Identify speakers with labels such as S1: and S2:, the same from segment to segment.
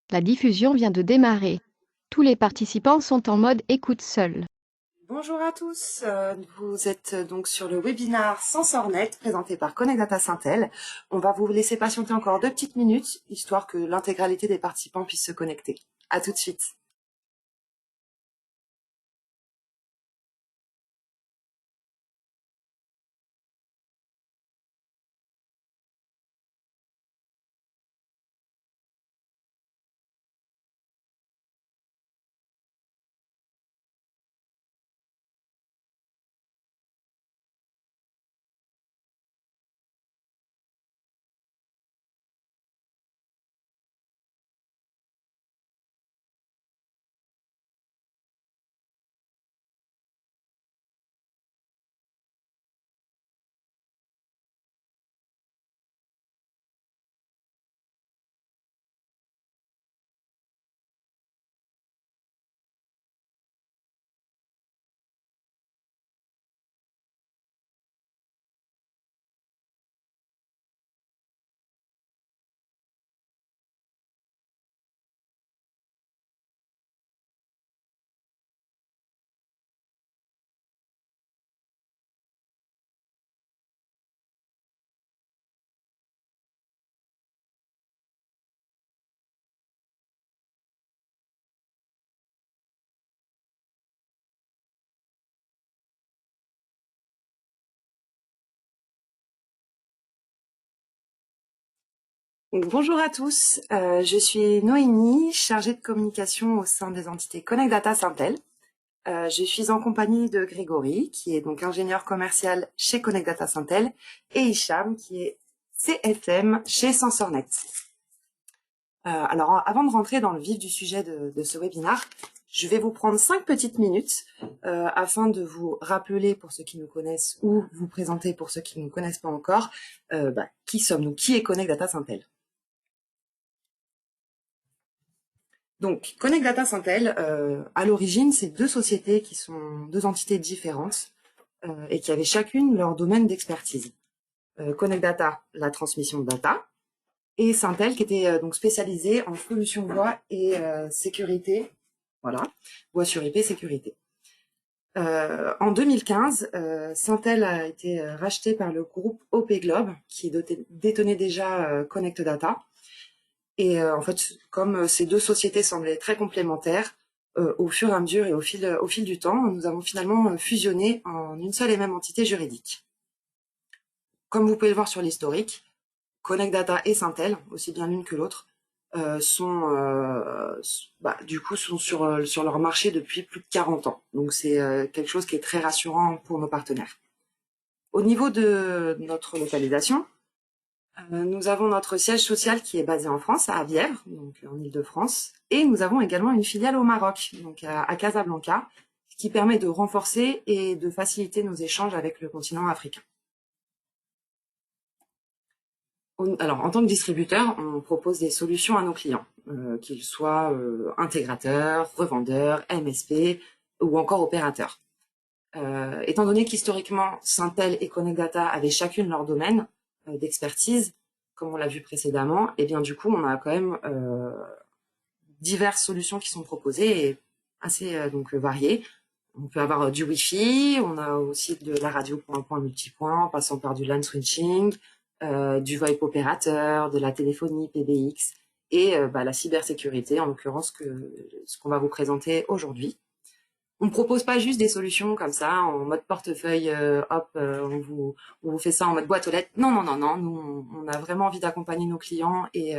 S1: La diffusion vient de démarrer. Tous les participants sont en mode écoute seul.
S2: Bonjour à tous, vous êtes donc sur le webinaire SensorNet présenté par Connect Data Syntel. On va vous laisser patienter encore 2 petites minutes, histoire que l'intégralité des participants puissent se connecter. À tout de suite. Donc, bonjour à tous, je suis Noémie, chargée de communication au sein des entités Connect Data Syntel. Je suis en compagnie de Grégory, qui est donc ingénieur commercial chez Connect Data Syntel, et Hicham, qui est CFM chez SensorNet. Alors, avant de rentrer dans le vif du sujet de ce webinaire, je vais vous prendre 5 petites minutes afin de vous rappeler, pour ceux qui nous connaissent, ou vous présenter pour ceux qui ne nous connaissent pas encore, qui sommes-nous, qui est Connect Data Syntel. Donc, Connect Data Syntel, à l'origine, c'est 2 sociétés qui sont 2 entités différentes et qui avaient chacune leur domaine d'expertise. Connect Data, la transmission de data, et Syntel qui était donc spécialisé en solutions voix et sécurité, voilà, voix sur IP sécurité. En 2015, Syntel a été racheté par le groupe OP Globe qui détenait déjà Connect Data. Et en fait, comme ces 2 sociétés semblaient très complémentaires, au fur et à mesure et au fil du temps, nous avons finalement fusionné en une seule et même entité juridique. Comme vous pouvez le voir sur l'historique, Connect Data et Syntel, aussi bien l'une que l'autre, sont sur leur marché depuis plus de 40 ans. Donc c'est quelque chose qui est très rassurant pour nos partenaires. Au niveau de notre localisation, nous avons notre siège social qui est basé en France, à Avièvre, donc en Île-de-France, et nous avons également une filiale au Maroc, donc à Casablanca, ce qui permet de renforcer et de faciliter nos échanges avec le continent africain. Alors, en tant que distributeur, on propose des solutions à nos clients, qu'ils soient intégrateurs, revendeurs, MSP ou encore opérateurs. Étant donné qu'historiquement, Syntel et Connect Data avaient chacune leur domaine d'expertise, comme on l'a vu précédemment, et bien du coup, on a quand même diverses solutions qui sont proposées et assez variées. On peut avoir du Wi-Fi, on a aussi de la radio point-à-point multipoint, en passant par du LAN switching, du VoIP opérateur, de la téléphonie PBX et la cybersécurité, en l'occurrence ce qu'on va vous présenter aujourd'hui. On ne propose pas juste des solutions comme ça, en mode portefeuille, on vous fait ça en mode boîte aux lettres. Non, non, non, non, nous, on a vraiment envie d'accompagner nos clients et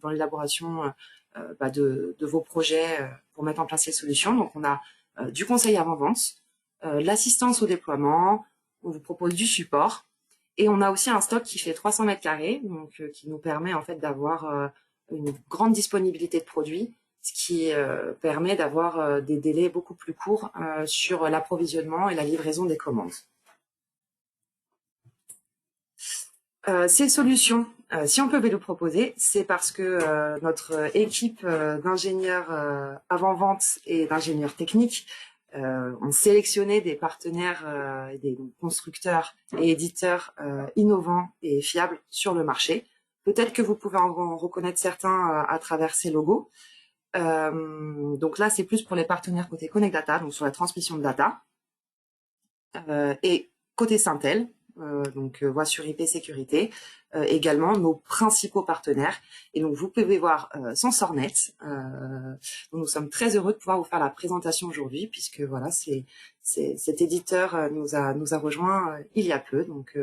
S2: dans l'élaboration de vos projets pour mettre en place ces solutions. Donc, on a du conseil avant-vente, l'assistance au déploiement, on vous propose du support et on a aussi un stock qui fait 300 mètres carrés, donc qui nous permet en fait d'avoir une grande disponibilité de produits, ce qui permet d'avoir des délais beaucoup plus courts sur l'approvisionnement et la livraison des commandes. Ces solutions, si on peut vous le proposer, c'est parce que notre équipe d'ingénieurs avant-vente et d'ingénieurs techniques ont sélectionné des partenaires, des constructeurs et éditeurs innovants et fiables sur le marché Peut-être que vous pouvez en reconnaître certains à travers ces logos. Donc là, c'est plus pour les partenaires côté Connect Data, donc sur la transmission de data. Et côté Syntel, donc voix sur IP sécurité, également nos principaux partenaires. Et donc vous pouvez voir Sensornet. Nous sommes très heureux de pouvoir vous faire la présentation aujourd'hui, puisque voilà, cet éditeur nous a rejoint il y a peu. Donc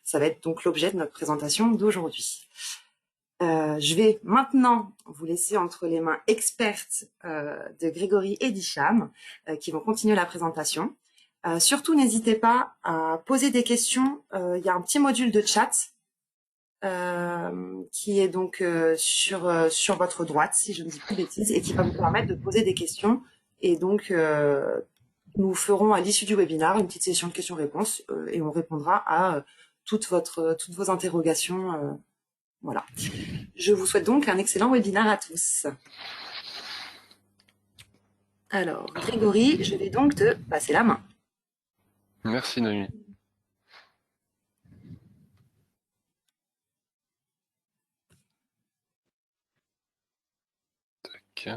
S2: ça va être donc l'objet de notre présentation d'aujourd'hui. Je vais maintenant vous laisser entre les mains expertes de Grégory et d'Hicham qui vont continuer la présentation. Surtout, n'hésitez pas à poser des questions. Il y a un petit module de chat qui est donc sur votre droite, si je ne dis plus de bêtises, et qui va vous permettre de poser des questions. Et donc, nous ferons à l'issue du webinaire une petite session de questions-réponses et on répondra à toutes vos interrogations. Voilà. Je vous souhaite donc un excellent webinaire à tous. Alors, Grégory, je vais donc te passer la main.
S3: Merci Noémie. Tac.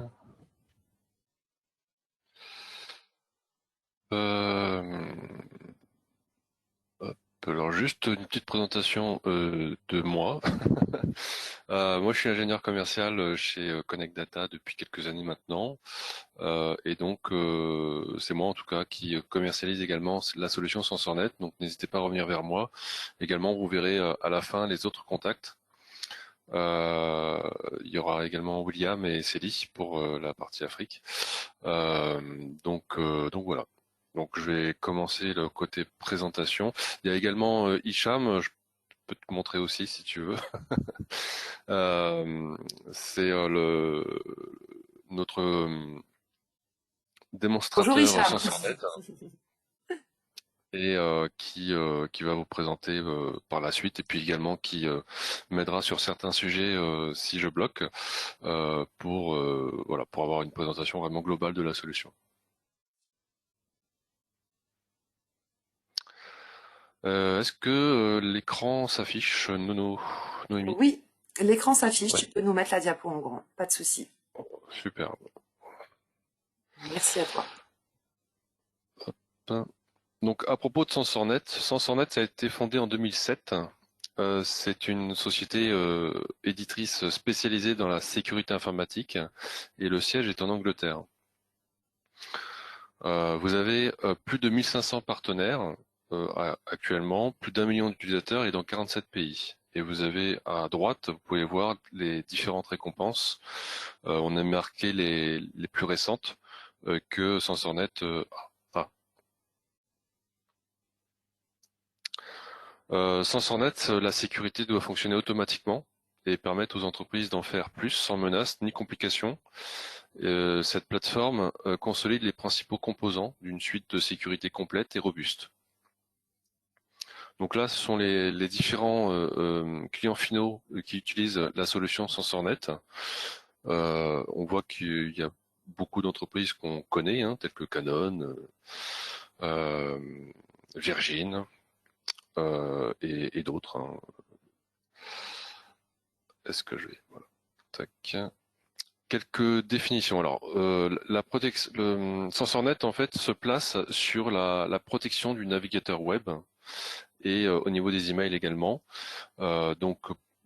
S3: Hop, alors juste une petite présentation de moi. Moi je suis ingénieur commercial chez Connect Data depuis quelques années maintenant. Et donc c'est moi en tout cas qui commercialise également la solution Sensornet. Donc n'hésitez pas à revenir vers moi. Également vous verrez à la fin les autres contacts. Il y aura également William et Célie pour la partie Afrique. Donc voilà. Donc je vais commencer le côté présentation. Il y a également Hicham, je peux te montrer aussi si tu veux. C'est notre
S2: Bonjour
S3: démonstrateur
S2: Hicham.
S3: Sensornet et qui va vous présenter par la suite et puis également qui m'aidera sur certains sujets si je bloque voilà pour avoir une présentation vraiment globale de la solution. Est-ce que l'écran s'affiche, Noémie?
S2: Oui, l'écran s'affiche,
S3: Ouais,
S2: tu peux nous mettre la diapo en grand, pas de souci.
S3: super.
S2: Merci à toi.
S3: Donc à propos de Sensornet, Sensornet ça a été fondé en 2007. C'est une société éditrice spécialisée dans la sécurité informatique et le siège est en Angleterre. Vous avez plus de 1500 partenaires actuellement, plus d'1 million d'utilisateurs et dans 47 pays. Et vous avez à droite, vous pouvez voir les différentes récompenses. On a marqué les plus récentes que Sensornet a. Sensornet, la sécurité doit fonctionner automatiquement et permettre aux entreprises d'en faire plus sans menaces ni complications. Cette plateforme consolide les principaux composants d'une suite de sécurité complète et robuste. Donc là, ce sont les différents clients finaux qui utilisent la solution Sensornet. On voit qu'il y a beaucoup d'entreprises qu'on connaît, hein, telles que Canon, Virgin et d'autres. Hein. Est-ce que je vais... Voilà. Tac. Quelques définitions. Alors, la protection, le Sensornet en fait se place sur la protection du navigateur web et au niveau des emails également. Donc,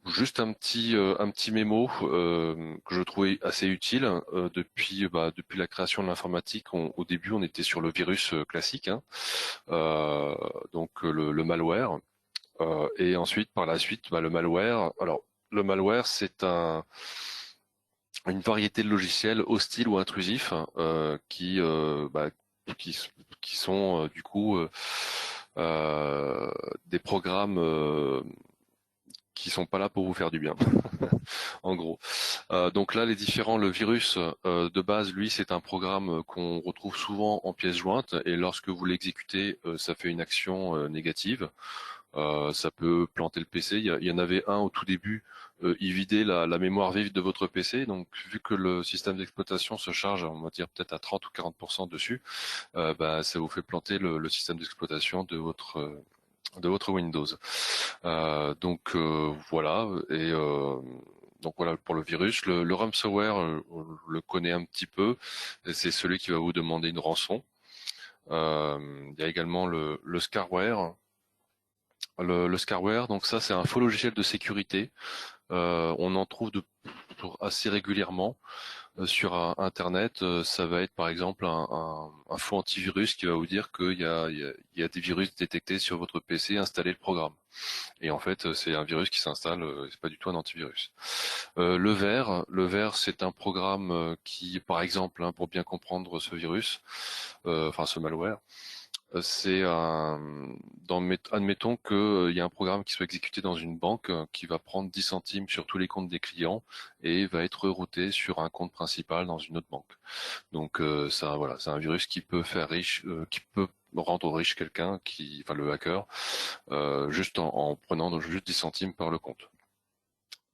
S3: juste un petit mémo que je trouvais assez utile depuis la création de l'informatique. Au début, on était sur le virus classique, hein, donc le malware, et ensuite par la suite, le malware. Alors, le malware, c'est une variété de logiciels hostiles ou intrusifs qui, qui sont du coup des programmes qui sont pas là pour vous faire du bien, en gros. Donc là, le virus de base, lui, c'est un programme qu'on retrouve souvent en pièces jointes et lorsque vous l'exécutez, ça fait une action négative. Ça peut planter le PC. Il y en avait un au tout début, il vidait la mémoire vive de votre PC. Donc, vu que le système d'exploitation se charge, on va dire peut-être à 30 ou 40% dessus, ça vous fait planter le système d'exploitation de votre Windows. Voilà, et donc voilà pour le virus. Le ransomware, on le connaît un petit peu. C'est celui qui va vous demander une rançon. Il y a également le scareware. Le scareware, donc ça c'est un faux logiciel de sécurité. On en trouve assez régulièrement sur Internet. Ça va être par exemple un faux antivirus qui va vous dire qu'il y a des virus détectés sur votre PC, installez le programme. Et en fait, c'est un virus qui s'installe, c'est pas du tout un antivirus. Le ver, c'est un programme qui, par exemple, pour bien comprendre ce virus, enfin ce malware, c'est admettons qu'il y a un programme qui soit exécuté dans une banque qui va prendre 10 centimes sur tous les comptes des clients et va être routé sur un compte principal dans une autre banque. Donc ça, voilà, c'est un virus qui peut faire riche, qui peut rendre riche quelqu'un, enfin le hacker, juste en prenant juste 10 centimes par le compte.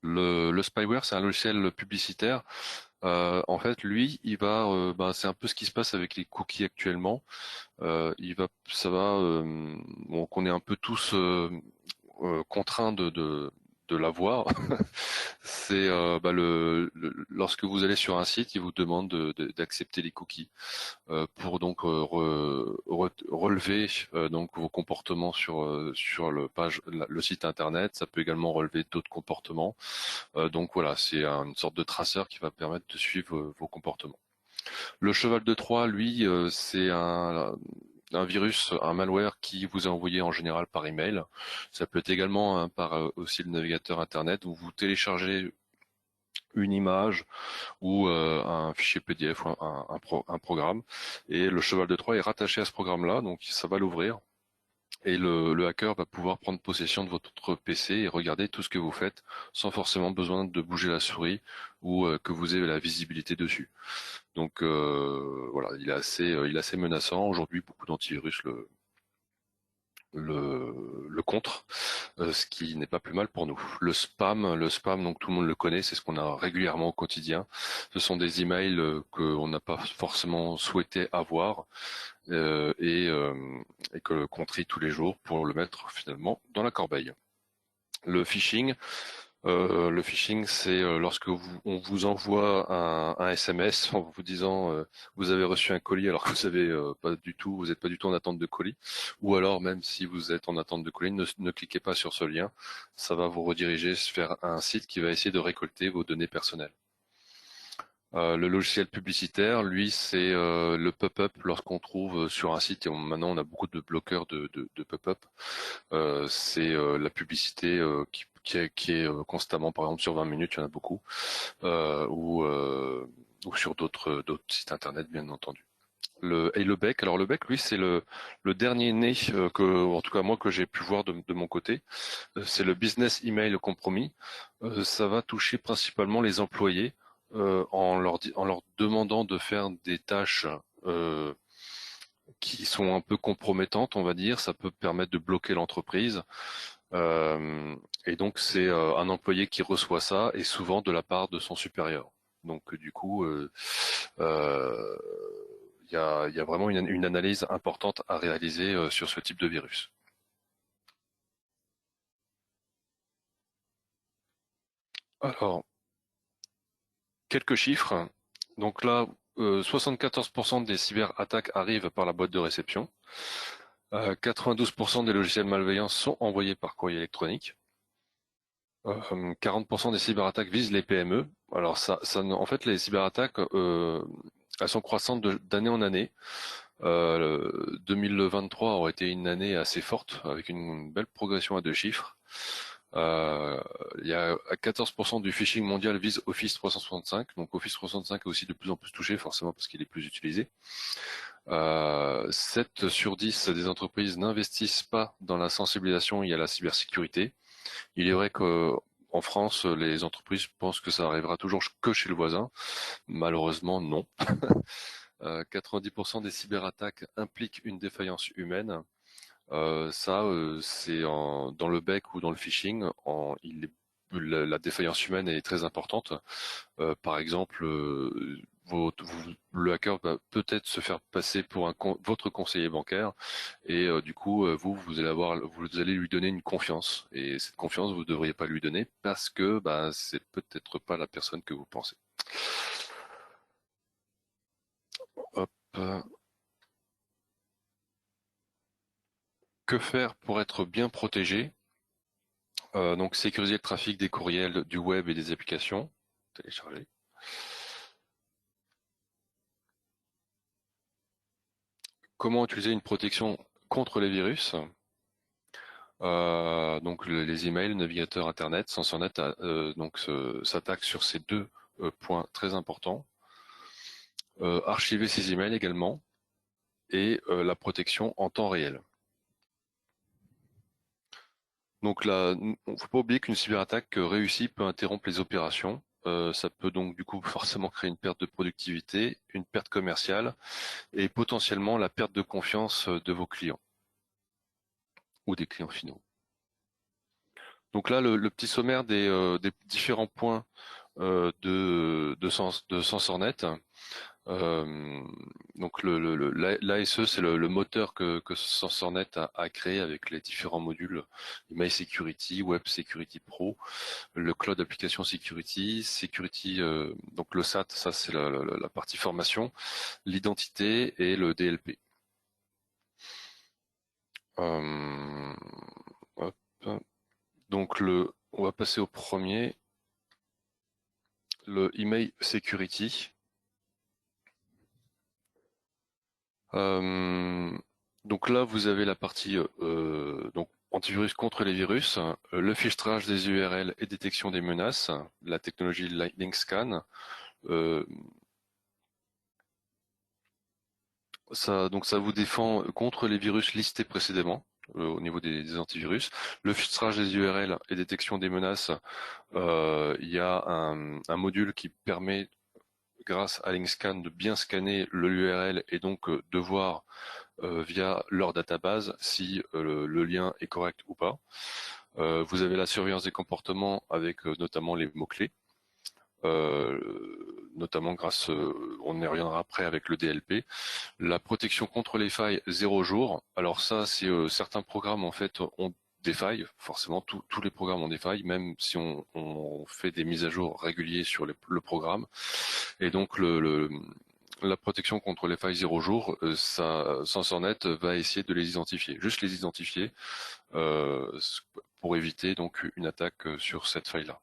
S3: Le spyware, c'est un logiciel publicitaire. En fait, lui, c'est un peu ce qui se passe avec les cookies actuellement. Donc on est un peu tous contraints de l'avoir. C'est lorsque vous allez sur un site, il vous demande d'accepter les cookies pour donc relever donc vos comportements sur le site internet. Ça peut également relever d'autres comportements. Donc voilà, c'est une sorte de traceur qui va permettre de suivre vos comportements. Le cheval de Troie, lui, c'est un virus, un malware qui vous est envoyé en général par email. Ça peut être également par aussi le navigateur internet où vous téléchargez une image ou un fichier PDF ou un programme, et le cheval de Troie est rattaché à ce programme-là, donc ça va l'ouvrir. Et le hacker va pouvoir prendre possession de votre PC et regarder tout ce que vous faites sans forcément besoin de bouger la souris ou que vous ayez la visibilité dessus. Donc voilà, il est assez menaçant. Aujourd'hui, beaucoup d'antivirus le contre, ce qui n'est pas plus mal pour nous. Le spam, donc tout le monde le connaît, c'est ce qu'on a régulièrement au quotidien. Ce sont des emails qu'on n'a pas forcément souhaité avoir et qu'on trie tous les jours pour le mettre finalement dans la corbeille. Le phishing, c'est lorsque on vous envoie un SMS en vous disant vous avez reçu un colis alors que vous n'êtes pas du tout en attente de colis, ou alors même si vous êtes en attente de colis, ne cliquez pas sur ce lien, ça va vous rediriger vers un site qui va essayer de récolter vos données personnelles. Le logiciel publicitaire, lui, c'est le pop-up lorsqu'on trouve sur un site, et maintenant on a beaucoup de bloqueurs de pop-up. C'est la publicité qui est constamment, par exemple sur 20 minutes, il y en a beaucoup, ou sur d'autres sites internet, bien entendu. Le bec, alors le bec, lui, c'est le dernier né en tout cas moi, que j'ai pu voir de mon côté. C'est le business email compromis. Ça va toucher principalement les employés en leur demandant de faire des tâches qui sont un peu compromettantes, on va dire. Ça peut permettre de bloquer l'entreprise. Et donc c'est un employé qui reçoit ça, et souvent de la part de son supérieur. Donc du coup, il y a vraiment une analyse importante à réaliser sur ce type de virus. Alors, quelques chiffres. Donc là, 74% des cyberattaques arrivent par la boîte de réception. 92% des logiciels malveillants sont envoyés par courrier électronique. 40% des cyberattaques visent les PME. Alors en fait, les cyberattaques, elles sont croissantes d'année en année. 2023 aurait été une année assez forte, avec une belle progression à deux chiffres. Il y a 14% du phishing mondial vise Office 365, donc Office 365 est aussi de plus en plus touché, forcément parce qu'il est plus utilisé. 7 sur 10 des entreprises n'investissent pas dans la sensibilisation et à la cybersécurité. Il est vrai qu'en France, les entreprises pensent que ça arrivera toujours que chez le voisin. Malheureusement, non. 90% des cyberattaques impliquent une défaillance humaine. C'est dans le bec ou dans le phishing, la défaillance humaine est très importante. Par exemple, le hacker va peut-être se faire passer pour votre conseiller bancaire et du coup vous allez lui donner une confiance et cette confiance vous ne devriez pas lui donner parce que c'est peut-être pas la personne que vous pensez. Hop. Que faire pour être bien protégé? Donc sécuriser le trafic des courriels, du web et des applications. Télécharger. Comment utiliser une protection contre les virus? Donc les emails, le navigateur internet, SensorNet s'attaque sur ces deux points très importants. Archiver ces emails également et la protection en temps réel. Donc là, il ne faut pas oublier qu'une cyberattaque réussie peut interrompre les opérations. Ça peut donc du coup forcément créer une perte de productivité, une perte commerciale et potentiellement la perte de confiance de vos clients ou des clients finaux. Donc là, le petit sommaire des différents points de SensorNet. Donc l'ASE, c'est le moteur que SensorNet a créé avec les différents modules Email Security, Web Security Pro, le Cloud Application Security, donc le SAT, ça c'est la partie formation, l'identité et le DLP. Hop. Donc on va passer au premier, le Email Security. Donc là, vous avez la partie donc antivirus contre les virus, le filtrage des URL et détection des menaces, la technologie Lightning Scan. Donc ça vous défend contre les virus listés précédemment au niveau des antivirus. Le filtrage des URL et détection des menaces, il y a un module qui permet grâce à LinkScan de bien scanner l'URL et donc de voir via leur database si le lien est correct ou pas. Vous avez la surveillance des comportements avec notamment les mots-clés, notamment grâce, on y reviendra après avec le DLP. La protection contre les failles 0 jour. Alors ça, c'est certains programmes en fait ont des failles, forcément tous les programmes ont des failles, même si on fait des mises à jour réguliers sur le programme. Et donc la protection contre les failles 0 jour, SensorNet va essayer de les identifier, juste les identifier pour éviter donc une attaque sur cette faille-là.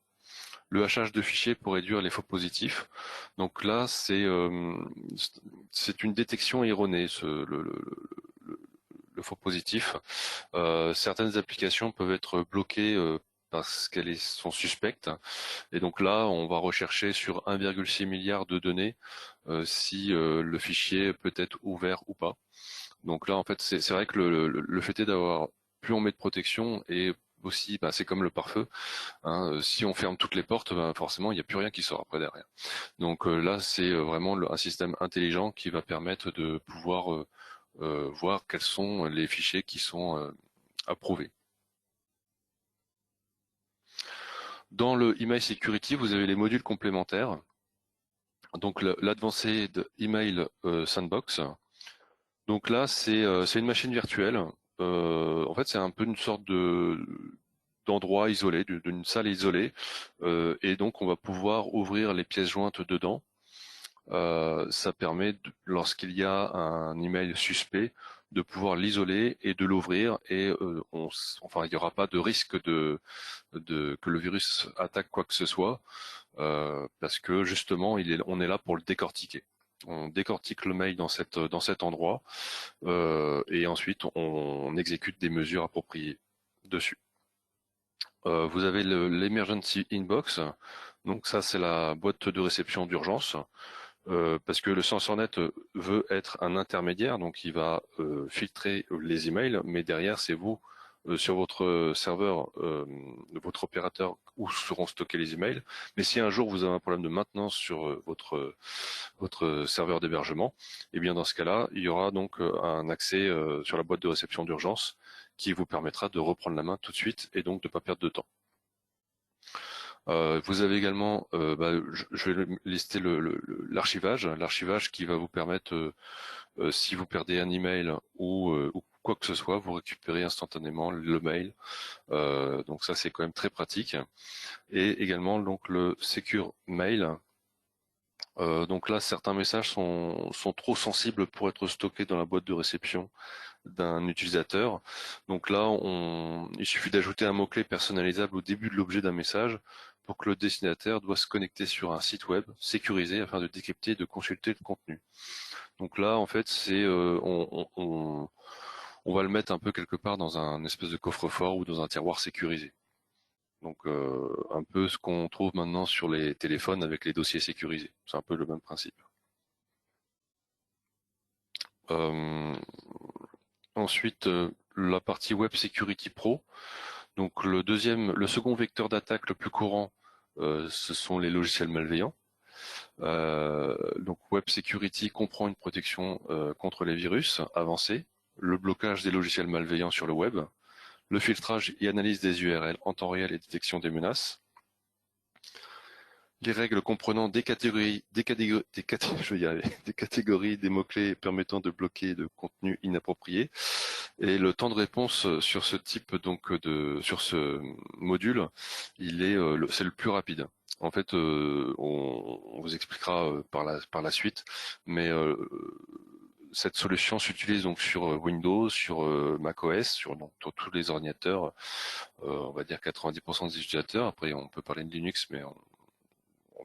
S3: Le hachage de fichiers pour réduire les faux positifs. Donc là, c'est une détection erronée, le faux positif. Certaines applications peuvent être bloquées parce qu'elles sont suspectes. Et donc là, on va rechercher sur 1,6 milliard de données si le fichier peut être ouvert ou pas. Donc là, en fait, c'est vrai que le fait est d'avoir plus on met de protection et aussi, c'est comme le pare-feu. Hein, si on ferme toutes les portes, forcément, il n'y a plus rien qui sort après derrière. Donc là, c'est vraiment un système intelligent qui va permettre de pouvoir voir quels sont les fichiers qui sont approuvés. Dans le Email Security, vous avez les modules complémentaires. Donc l'Advanced Email Sandbox. Donc là, c'est une machine virtuelle. En fait, c'est un peu une sorte d'endroit isolé, d'une salle isolée. Et donc, on va pouvoir ouvrir les pièces jointes dedans. Ça permet, lorsqu'il y a un email suspect, de pouvoir l'isoler et de l'ouvrir et il n'y aura pas de risque que le virus attaque quoi que ce soit parce que justement on est là pour le décortiquer. On décortique le mail dans cet endroit et ensuite on exécute des mesures appropriées dessus. Vous avez l'Emergency Inbox, donc ça c'est la boîte de réception d'urgence. Parce que le SensorNet veut être un intermédiaire, donc il va filtrer les emails, mais derrière c'est vous sur votre serveur, votre opérateur où seront stockés les emails. Mais si un jour vous avez un problème de maintenance sur votre serveur d'hébergement, et bien dans ce cas-là, il y aura donc un accès sur la boîte de réception d'urgence qui vous permettra de reprendre la main tout de suite et donc de ne pas perdre de temps. Vous avez également, je vais lister l'archivage qui va vous permettre, si vous perdez un email ou quoi que ce soit, vous récupérez instantanément le mail. Donc ça, c'est quand même très pratique. Et également donc le Secure Mail. Donc là, certains messages sont trop sensibles pour être stockés dans la boîte de réception d'un utilisateur. Donc là, il suffit d'ajouter un mot-clé personnalisable au début de l'objet d'un message pour que le destinataire doit se connecter sur un site web sécurisé afin de décrypter et de consulter le contenu. Donc là, en fait, on va le mettre un peu quelque part dans un espèce de coffre-fort ou dans un tiroir sécurisé. Donc un peu ce qu'on trouve maintenant sur les téléphones avec les dossiers sécurisés. C'est un peu le même principe. Euh, Ensuite, la partie Web Security Pro. Donc le second vecteur d'attaque le plus courant, ce sont les logiciels malveillants. Donc Web Security comprend une protection contre les virus avancée, le blocage des logiciels malveillants sur le web, le filtrage et analyse des URL en temps réel et détection des menaces, les règles comprenant des catégories, des mots-clés permettant de bloquer de contenu inapproprié, et le temps de réponse sur ce type sur ce module, c'est le plus rapide. En fait, on vous expliquera par la suite, mais cette solution s'utilise donc sur Windows, sur macOS, sur tous les ordinateurs, on va dire 90% des utilisateurs. Après, on peut parler de Linux, mais on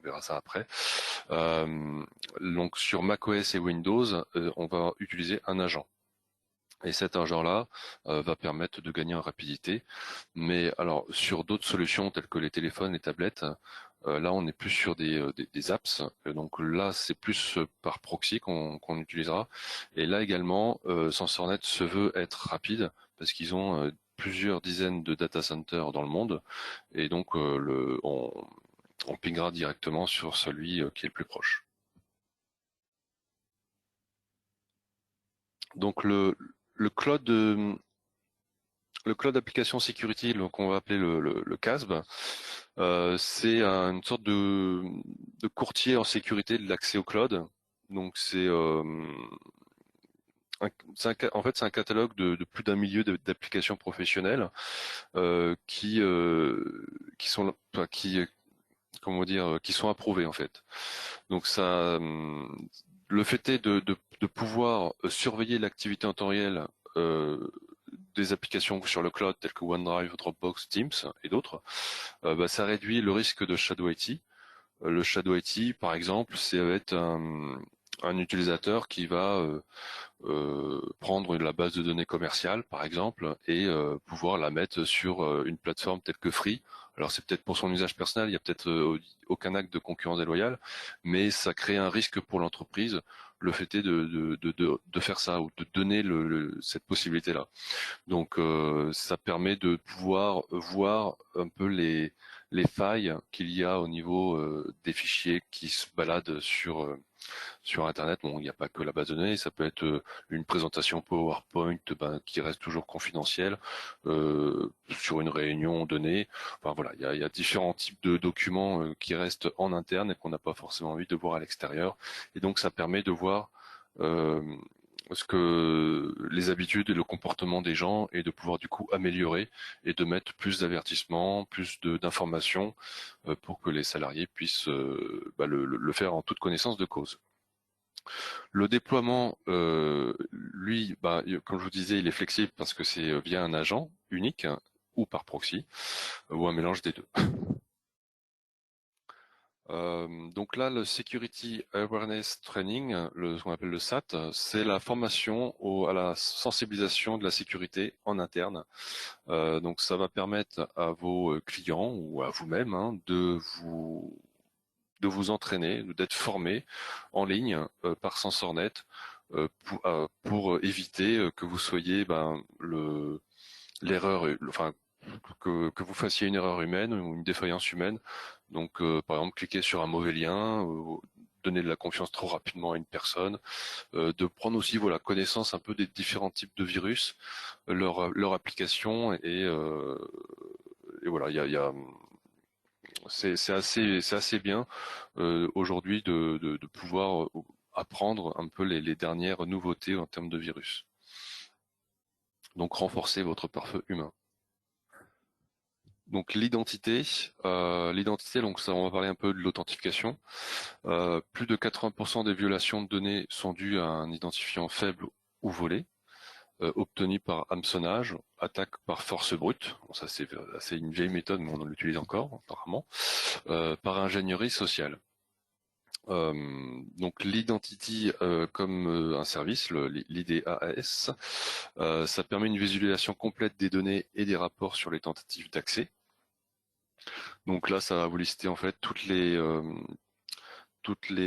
S3: verra ça après. Donc sur macOS et Windows, on va utiliser un agent. Et cet agent-là va permettre de gagner en rapidité. Mais alors sur d'autres solutions telles que les téléphones, les tablettes, là on est plus sur des apps. Donc là c'est plus par proxy qu'on utilisera. Et là également, SensorNet se veut être rapide parce qu'ils ont plusieurs dizaines de data centers dans le monde. Et donc on pingera directement sur celui qui est le plus proche. Donc le cloud le Cloud Application Security, donc on va appeler le CASB, c'est une sorte de courtier en sécurité de l'accès au cloud. Donc en fait c'est un catalogue de plus d'un millier d'applications professionnelles qui sont enfin, qui comment dire qui sont approuvées en fait. Donc ça le fait est de pouvoir surveiller l'activité en temps réel des applications sur le cloud telles que OneDrive, Dropbox, Teams et d'autres, ça réduit le risque de shadow IT. Le shadow IT, par exemple, c'est va être un utilisateur qui va prendre la base de données commerciale, par exemple, et pouvoir la mettre sur une plateforme telle que Free. Alors c'est peut-être pour son usage personnel, il y a peut-être aucun acte de concurrence déloyale, mais ça crée un risque pour l'entreprise. Le fait est de faire ça ou de donner cette possibilité-là. Donc ça permet de pouvoir voir un peu les failles qu'il y a au niveau des fichiers qui se baladent sur Internet. Bon, il n'y a pas que la base de données, ça peut être une présentation PowerPoint qui reste toujours confidentielle sur une réunion donnée. Enfin voilà, il y a différents types de documents qui restent en interne et qu'on n'a pas forcément envie de voir à l'extérieur. Et donc ça permet de voir euh, ce que les habitudes et le comportement des gens et de pouvoir du coup améliorer et de mettre plus d'avertissements, plus d'informations pour que les salariés puissent le faire en toute connaissance de cause. Le déploiement, lui, comme je vous disais, il est flexible parce que c'est via un agent unique ou par proxy ou un mélange des deux. Donc là, le Security Awareness Training, ce qu'on appelle le SAT, c'est la formation à la sensibilisation de la sécurité en interne. Donc ça va permettre à vos clients ou à vous-même de vous entraîner, d'être formé en ligne par SensorNet pour éviter que vous soyez l'erreur, enfin que vous fassiez une erreur humaine ou une défaillance humaine. Donc par exemple cliquer sur un mauvais lien, donner de la confiance trop rapidement à une personne, de prendre aussi voilà connaissance un peu des différents types de virus, leur application et voilà il y a c'est assez bien aujourd'hui de pouvoir apprendre un peu les dernières nouveautés en termes de virus. Donc renforcer votre pare-feu humain. Donc l'identité, donc ça, on va parler un peu de l'authentification. Plus de 80% des violations de données sont dues à un identifiant faible ou volé, obtenu par hameçonnage, attaque par force brute. Bon, ça c'est une vieille méthode, mais on l'utilise encore apparemment. Par ingénierie sociale. Donc l'identity comme un service, l'IDAS, ça permet une visualisation complète des données et des rapports sur les tentatives d'accès. Donc là, ça va vous lister en fait toutes les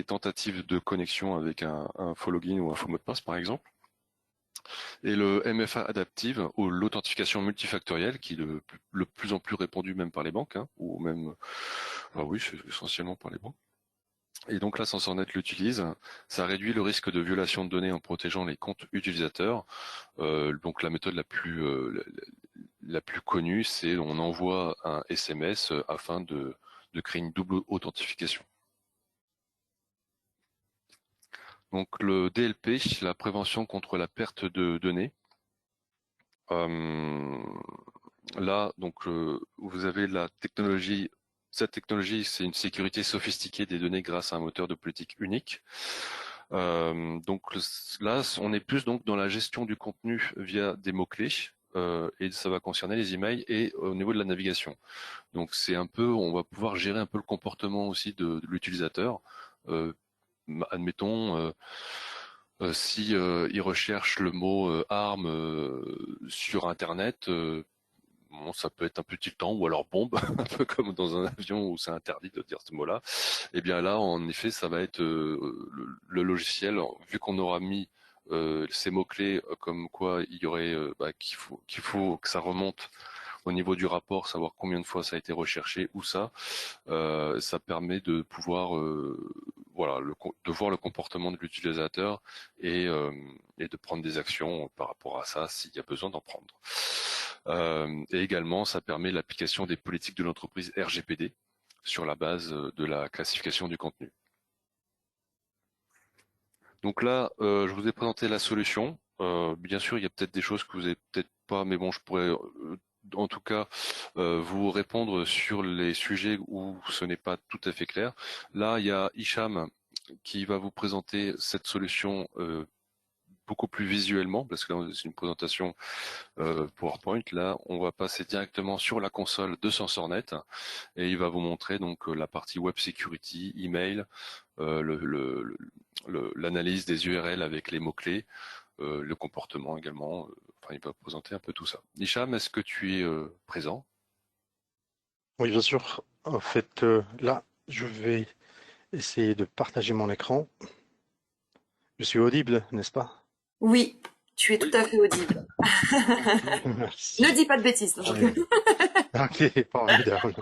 S3: tentatives de connexion avec un faux login ou un faux mot de passe par exemple. Et le MFA Adaptive ou l'authentification multifactorielle qui est le plus en plus répandu même par les banques, hein, ou même, oui, c'est essentiellement par les banques. Et donc là, SensorNet l'utilise. Ça réduit le risque de violation de données en protégeant les comptes utilisateurs. Donc la méthode la plus connue, c'est on envoie un SMS afin de créer une double authentification. Donc le DLP, la prévention contre la perte de données. Là, donc vous avez la technologie. Cette technologie, c'est une sécurité sophistiquée des données grâce à un moteur de politique unique. Donc là, on est plus donc dans la gestion du contenu via des mots-clés. Et ça va concerner les emails et au niveau de la navigation. Donc c'est un peu, on va pouvoir gérer un peu le comportement aussi de l'utilisateur. Admettons, si il recherche le mot arme sur Internet, bon, ça peut être un peu tiltant ou alors bombe, un peu comme dans un avion où c'est interdit de dire ce mot-là. Et bien là, en effet, ça va être le logiciel, vu qu'on aura mis ces mots-clés comme quoi il y aurait qu'il faut que ça remonte au niveau du rapport, savoir combien de fois ça a été recherché, où ça permet de pouvoir voilà, de voir le comportement de l'utilisateur et de prendre des actions par rapport à ça s'il y a besoin d'en prendre. Et également, ça permet l'application des politiques de l'entreprise RGPD sur la base de la classification du contenu. Donc là, je vous ai présenté la solution. Bien sûr, il y a peut-être des choses que vous n'avez peut-être pas, mais bon, je pourrais en tout cas vous répondre sur les sujets où ce n'est pas tout à fait clair. Là, il y a Hicham qui va vous présenter cette solution beaucoup plus visuellement, parce que là, c'est une présentation PowerPoint. Là, on va passer directement sur la console de SensorNet et il va vous montrer donc la partie Web Security, email, l'analyse des URL avec les mots-clés, le comportement également. Enfin, il va présenter un peu tout ça. Hicham, est-ce que tu es présent?
S4: Oui, bien sûr. En fait, là, je vais essayer de partager mon écran. Je suis audible, n'est-ce pas?
S2: Oui, tu es tout
S3: Oui.
S2: à fait audible.
S4: Merci.
S2: Ne dis pas de bêtises.
S4: Ok, formidable.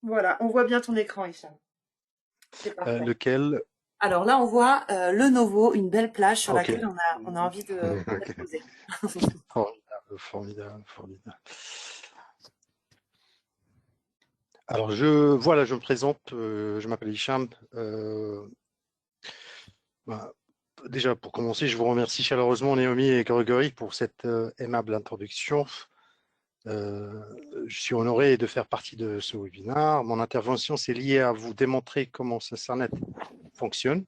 S2: Voilà, on voit bien ton écran, Hicham. C'est parfait.
S4: Lequel?
S2: Alors là, on voit le Novo, une belle plage sur
S4: Ok.
S2: laquelle on a envie de
S4: Ok.
S2: poser.
S4: Formidable. Alors, je me présente, je m'appelle Hicham. Déjà, pour commencer, je vous remercie chaleureusement, Naomi et Grégory, pour cette aimable introduction. Je suis honoré de faire partie de ce webinaire. Mon intervention, c'est lié à vous démontrer comment SensorNet fonctionne.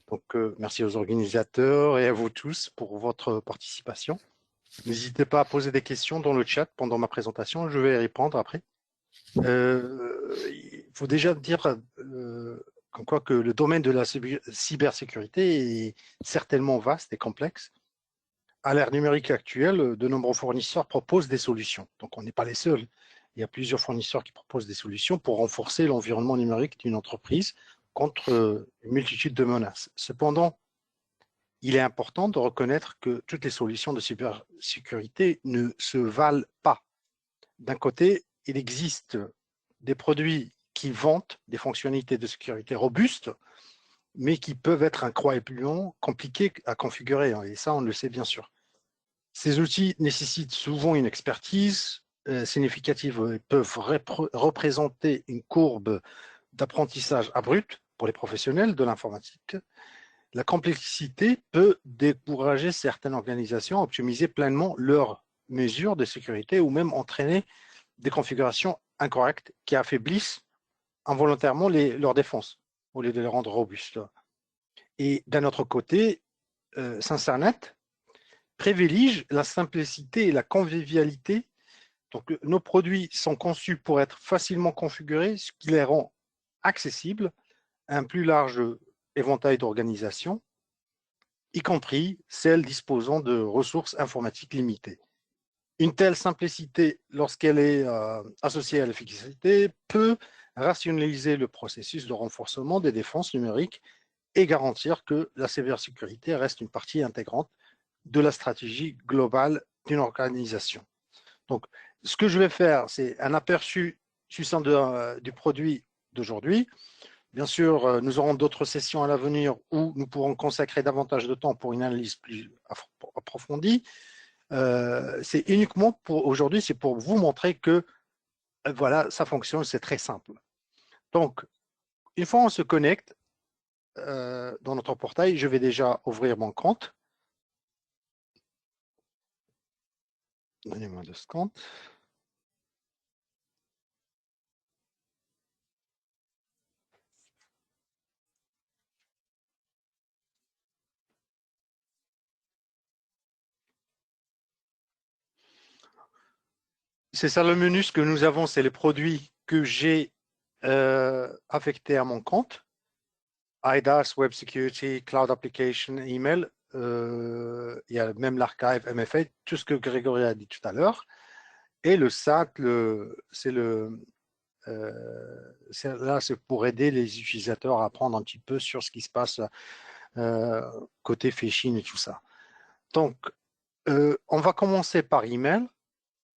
S4: Donc, merci aux organisateurs et à vous tous pour votre participation. N'hésitez pas à poser des questions dans le chat pendant ma présentation, je vais y répondre après. Il faut déjà dire comme quoi que le domaine de la cybersécurité est certainement vaste et complexe. À l'ère numérique actuelle, de nombreux fournisseurs proposent des solutions. Donc, on n'est pas les seuls. Il y a plusieurs fournisseurs qui proposent des solutions pour renforcer l'environnement numérique d'une entreprise contre une multitude de menaces. Cependant, il est important de reconnaître que toutes les solutions de cybersécurité ne se valent pas. D'un côté, il existe des produits qui vantent des fonctionnalités de sécurité robustes, mais qui peuvent être incroyablement compliqués à configurer. Et ça, on le sait bien sûr. Ces outils nécessitent souvent une expertise, significatives peuvent représenter une courbe d'apprentissage abrupte pour les professionnels de l'informatique. La complexité peut décourager certaines organisations à optimiser pleinement leurs mesures de sécurité ou même entraîner des configurations incorrectes qui affaiblissent involontairement leur défense au lieu de les rendre robustes. Et d'un autre côté, SensorNet privilégie la simplicité et la convivialité. Donc, nos produits sont conçus pour être facilement configurés, ce qui les rend accessibles à un plus large éventail d'organisations, y compris celles disposant de ressources informatiques limitées. Une telle simplicité, lorsqu'elle est associée à l'efficacité, peut rationaliser le processus de renforcement des défenses numériques et garantir que la cybersécurité reste une partie intégrante de la stratégie globale d'une organisation. Donc, ce que je vais faire, c'est un aperçu succinct du produit d'aujourd'hui. Bien sûr, nous aurons d'autres sessions à l'avenir où nous pourrons consacrer davantage de temps pour une analyse plus approfondie. C'est uniquement pour aujourd'hui, c'est pour vous montrer que voilà, ça fonctionne, c'est très simple. Donc, une fois on se connecte dans notre portail, je vais déjà ouvrir mon compte. Donnez-moi 2 secondes. C'est ça le menu, ce que nous avons, c'est les produits que j'ai affectés à mon compte. IDaaS, Web Security, Cloud Application, Email. Il y a même l'archive MFA, tout ce que Grégory a dit tout à l'heure. Et le SAT, là, c'est pour aider les utilisateurs à apprendre un petit peu sur ce qui se passe côté phishing et tout ça. Donc, on va commencer par email.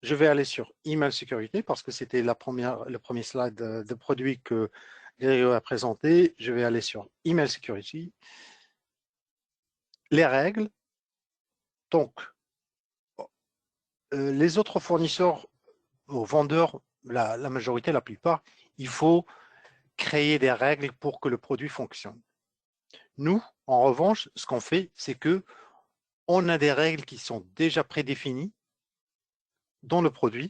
S4: Je vais aller sur email sécurité parce que c'était le premier slide de produit que Grégory a présenté. Je vais aller sur email security. Les règles. Donc, les autres fournisseurs, aux vendeurs, la majorité, la plupart, il faut créer des règles pour que le produit fonctionne. Nous, en revanche, ce qu'on fait, c'est que on a des règles qui sont déjà prédéfinies dans le produit.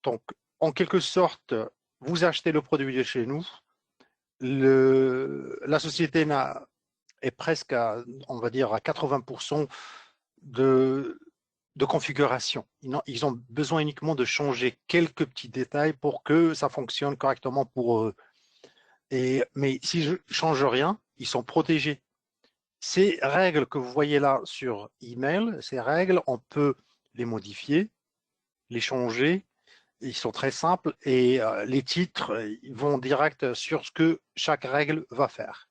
S4: Donc, en quelque sorte, vous achetez le produit de chez nous, la société est presque à, on va dire, à 80% de configuration. Ils ont besoin uniquement de changer quelques petits détails pour que ça fonctionne correctement pour eux. Mais si je ne change rien, ils sont protégés. Ces règles que vous voyez là sur email, ces règles, on peut les modifier, les changer. Ils sont très simples et les titres ils vont direct sur ce que chaque règle va faire.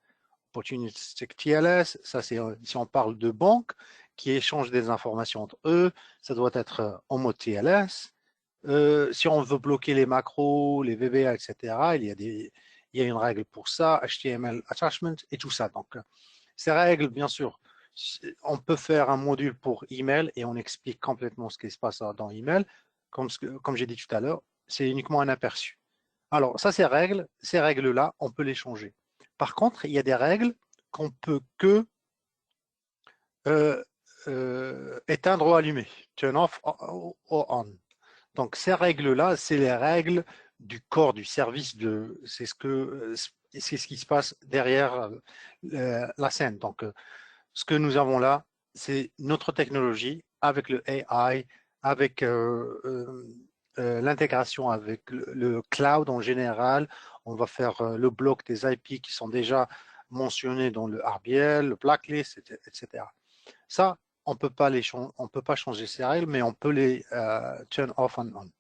S4: Opportunistic TLS, ça c'est si on parle de banque qui échangent des informations entre eux, ça doit être en mode TLS. Si on veut bloquer les macros, les VBA, etc., il y a une règle pour ça, HTML attachment et tout ça. Donc, ces règles, bien sûr, on peut faire un module pour email et on explique complètement ce qui se passe dans email. Comme j'ai dit tout à l'heure, c'est uniquement un aperçu. Alors, ça, ces règles-là, on peut les changer. Par contre, il y a des règles qu'on peut que éteindre ou allumer, turn off or on. Donc, ces règles-là, c'est les règles du corps du service, c'est ce qui se passe derrière la scène. Donc, ce que nous avons là, c'est notre technologie avec le AI, avec l'intégration avec le cloud en général. On va faire le bloc des IP qui sont déjà mentionnés dans le RBL, le blacklist, etc. Ça, on peut pas changer ces règles, mais on peut les turn off and on.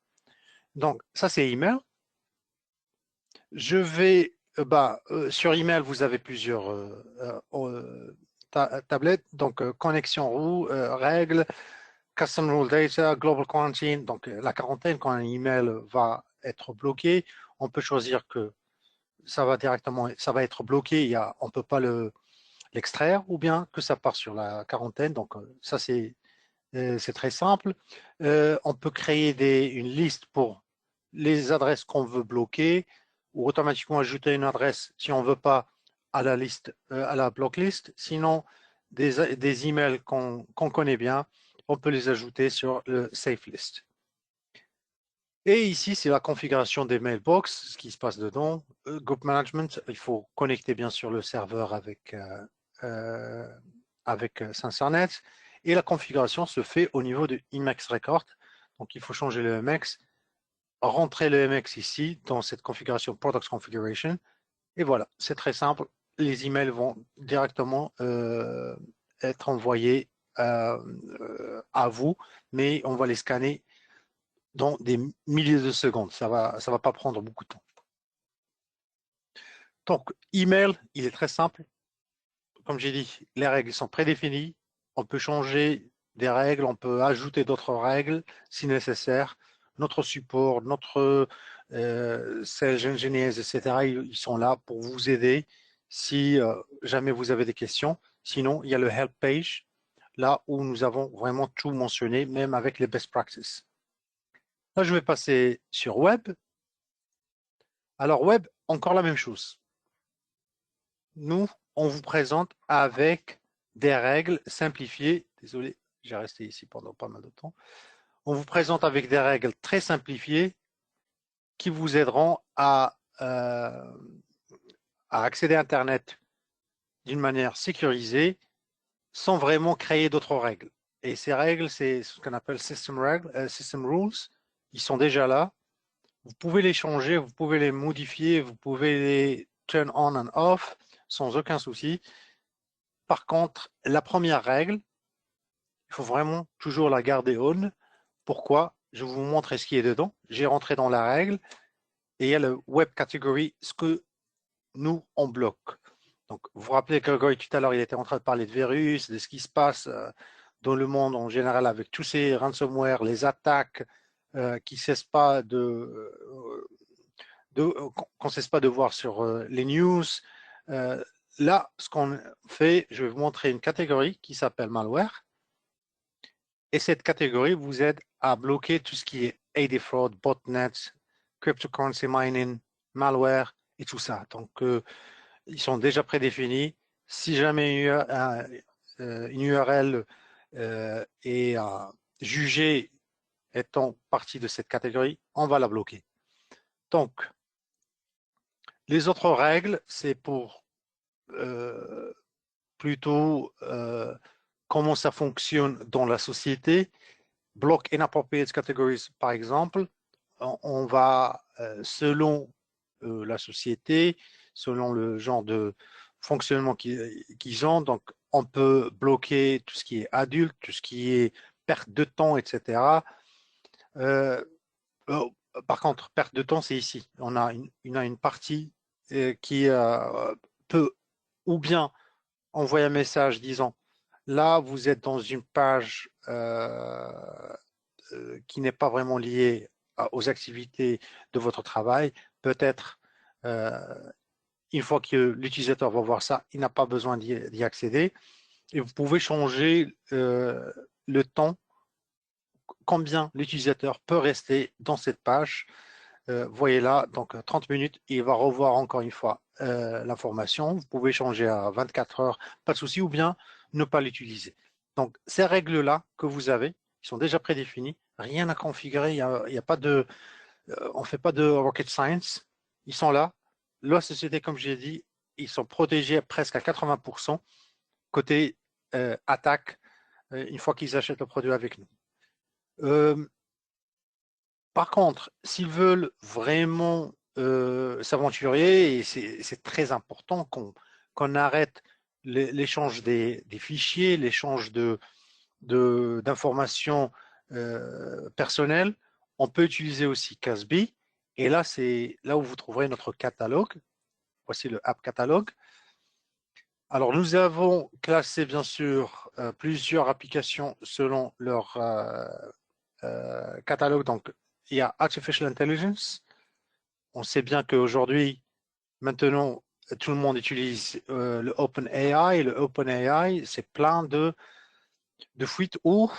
S4: Donc, ça, c'est email. Je vais, sur email, vous avez plusieurs tablettes. Donc, connexion roux, règles, custom rule data, global quarantine. Donc, la quarantaine, quand un email va être bloqué, on peut choisir que ça va être bloqué. On ne peut pas l'extraire ou bien que ça part sur la quarantaine. Donc, ça, c'est C'est très simple. On peut créer une liste pour les adresses qu'on veut bloquer ou automatiquement ajouter une adresse si on ne veut pas à la liste, à la block list. Sinon, des emails qu'on connaît bien, on peut les ajouter sur le safe list. Et ici, c'est la configuration des mailbox, ce qui se passe dedans. Group management, il faut connecter bien sûr le serveur avec Syncernet. Et la configuration se fait au niveau de Emacs Record. Donc, il faut changer le Emacs, rentrer le Emacs ici dans cette configuration Products Configuration. Et voilà, c'est très simple. Les emails vont directement être envoyés à vous, mais on va les scanner dans des milliers de secondes. Ça va pas prendre beaucoup de temps. Donc, email, il est très simple. Comme j'ai dit, les règles sont prédéfinies. On peut changer des règles, on peut ajouter d'autres règles si nécessaire. Notre support, notre sales engineers, etc., ils sont là pour vous aider si jamais vous avez des questions. Sinon, il y a le help page, là où nous avons vraiment tout mentionné, même avec les best practices. Là, je vais passer sur web. Alors, web, encore la même chose. Nous, on vous présente avec des règles simplifiées. Désolé, j'ai resté ici pendant pas mal de temps. On vous présente avec des règles très simplifiées qui vous aideront à accéder à Internet d'une manière sécurisée sans vraiment créer d'autres règles. Et ces règles, c'est ce qu'on appelle system rules. Ils sont déjà là. Vous pouvez les changer, vous pouvez les modifier, vous pouvez les turn on and off sans aucun souci. Par contre, la première règle, il faut vraiment toujours la garder on. Pourquoi? Je vais vous montrer ce qui est dedans. J'ai rentré dans la règle et il y a le web category, ce que nous, on bloque. Donc, vous vous rappelez que Grégory, tout à l'heure, il était en train de parler de virus, de ce qui se passe dans le monde en général avec tous ces ransomware, les attaques qui ne cessent pas qu'on cesse pas de voir sur les news. Là, ce qu'on fait, je vais vous montrer une catégorie qui s'appelle malware. Et cette catégorie vous aide à bloquer tout ce qui est AD fraud, botnets, cryptocurrency mining, malware et tout ça. Donc, ils sont déjà prédéfinis. Si jamais une URL est jugée étant partie de cette catégorie, on va la bloquer. Donc, les autres règles, c'est pour plutôt comment ça fonctionne dans la société. Block inappropriate categories, par exemple, on va, selon la société, selon le genre de fonctionnement qu'ils ont, donc on peut bloquer tout ce qui est adulte, tout ce qui est perte de temps, etc. Par contre, perte de temps, c'est ici. On a une partie qui peut ou bien envoyer un message disant là, vous êtes dans une page qui n'est pas vraiment liée aux activités de votre travail. Peut-être, une fois que l'utilisateur va voir ça, il n'a pas besoin d'y accéder. Et vous pouvez changer le temps, combien l'utilisateur peut rester dans cette page. Voyez là, donc 30 minutes, il va revoir encore une fois l'information. Vous pouvez changer à 24 heures, pas de souci, ou bien ne pas l'utiliser. Donc, ces règles-là que vous avez, ils sont déjà prédéfinis, rien à configurer, il y a pas de, on ne fait pas de rocket science, ils sont là. La société, comme j'ai dit, ils sont protégés presque à 80% côté attaque, une fois qu'ils achètent le produit avec nous. Par contre, s'ils veulent vraiment s'aventurer, et c'est très important qu'on arrête l'échange des fichiers, l'échange d'informations personnelles, on peut utiliser aussi Casby. Et là, c'est là où vous trouverez notre catalogue. Voici le App Catalogue. Alors, nous avons classé, bien sûr, plusieurs applications selon leur catalogue. Donc, il y a Artificial Intelligence. On sait bien qu'aujourd'hui, maintenant, tout le monde utilise le OpenAI. Et le OpenAI, c'est plein de fuites où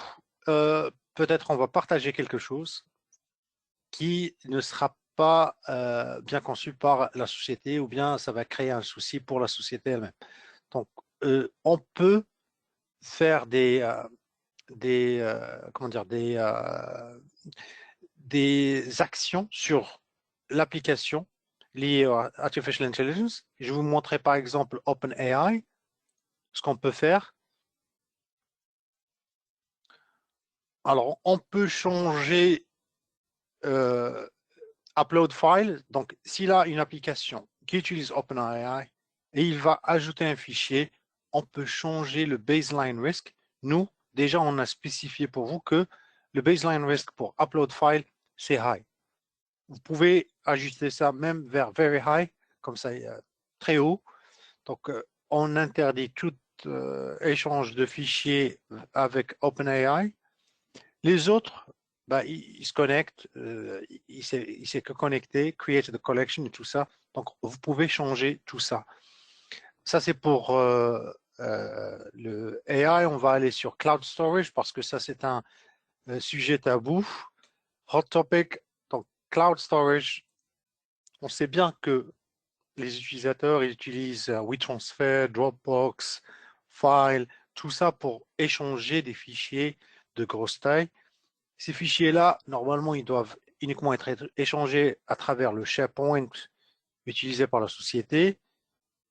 S4: peut-être on va partager quelque chose qui ne sera pas bien conçu par la société ou bien ça va créer un souci pour la société elle-même. Donc, on peut faire comment dire, des actions sur l'application liée à Artificial Intelligence. Je vais vous montrer par exemple OpenAI, ce qu'on peut faire. Alors, on peut changer upload file. Donc, s'il a une application qui utilise OpenAI et il va ajouter un fichier, on peut changer le baseline risk. Nous, déjà, on a spécifié pour vous que le baseline risk pour upload file, c'est high. Vous pouvez ajuster ça même vers very high, comme ça, très haut. Donc, on interdit tout échange de fichiers avec OpenAI. Les autres, bah, il se connecte, il s'est que connecté, create the collection et tout ça. Donc, vous pouvez changer tout ça. Ça, c'est pour le AI. On va aller sur Cloud Storage parce que ça, c'est un sujet tabou. Hot topic. Donc, Cloud Storage, on sait bien que les utilisateurs ils utilisent WeTransfer, Dropbox, File, tout ça pour échanger des fichiers de grosse taille. Ces fichiers-là, normalement, ils doivent uniquement être échangés à travers le SharePoint utilisé par la société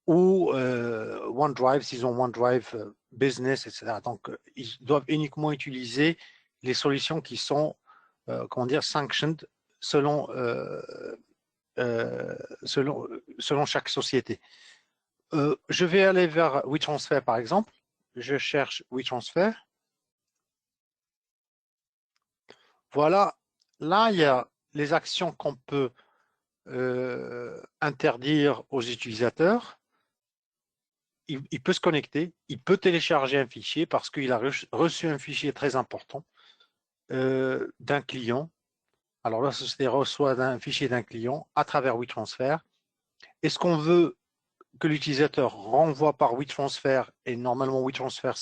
S4: ou OneDrive, s'ils ont OneDrive Business, etc. Donc, ils doivent uniquement utiliser les solutions qui sont, comment dire, sanctioned selon chaque société. Je vais aller vers WeTransfer, par exemple. Je cherche WeTransfer. Voilà, là, il y a les actions qu'on peut interdire aux utilisateurs. Il peut se connecter, il peut télécharger un fichier parce qu'il a reçu un fichier très important d'un client. Alors la société reçoit un fichier d'un client à travers WeTransfer. Est-ce qu'on veut que l'utilisateur renvoie par WeTransfer, et normalement WeTransfer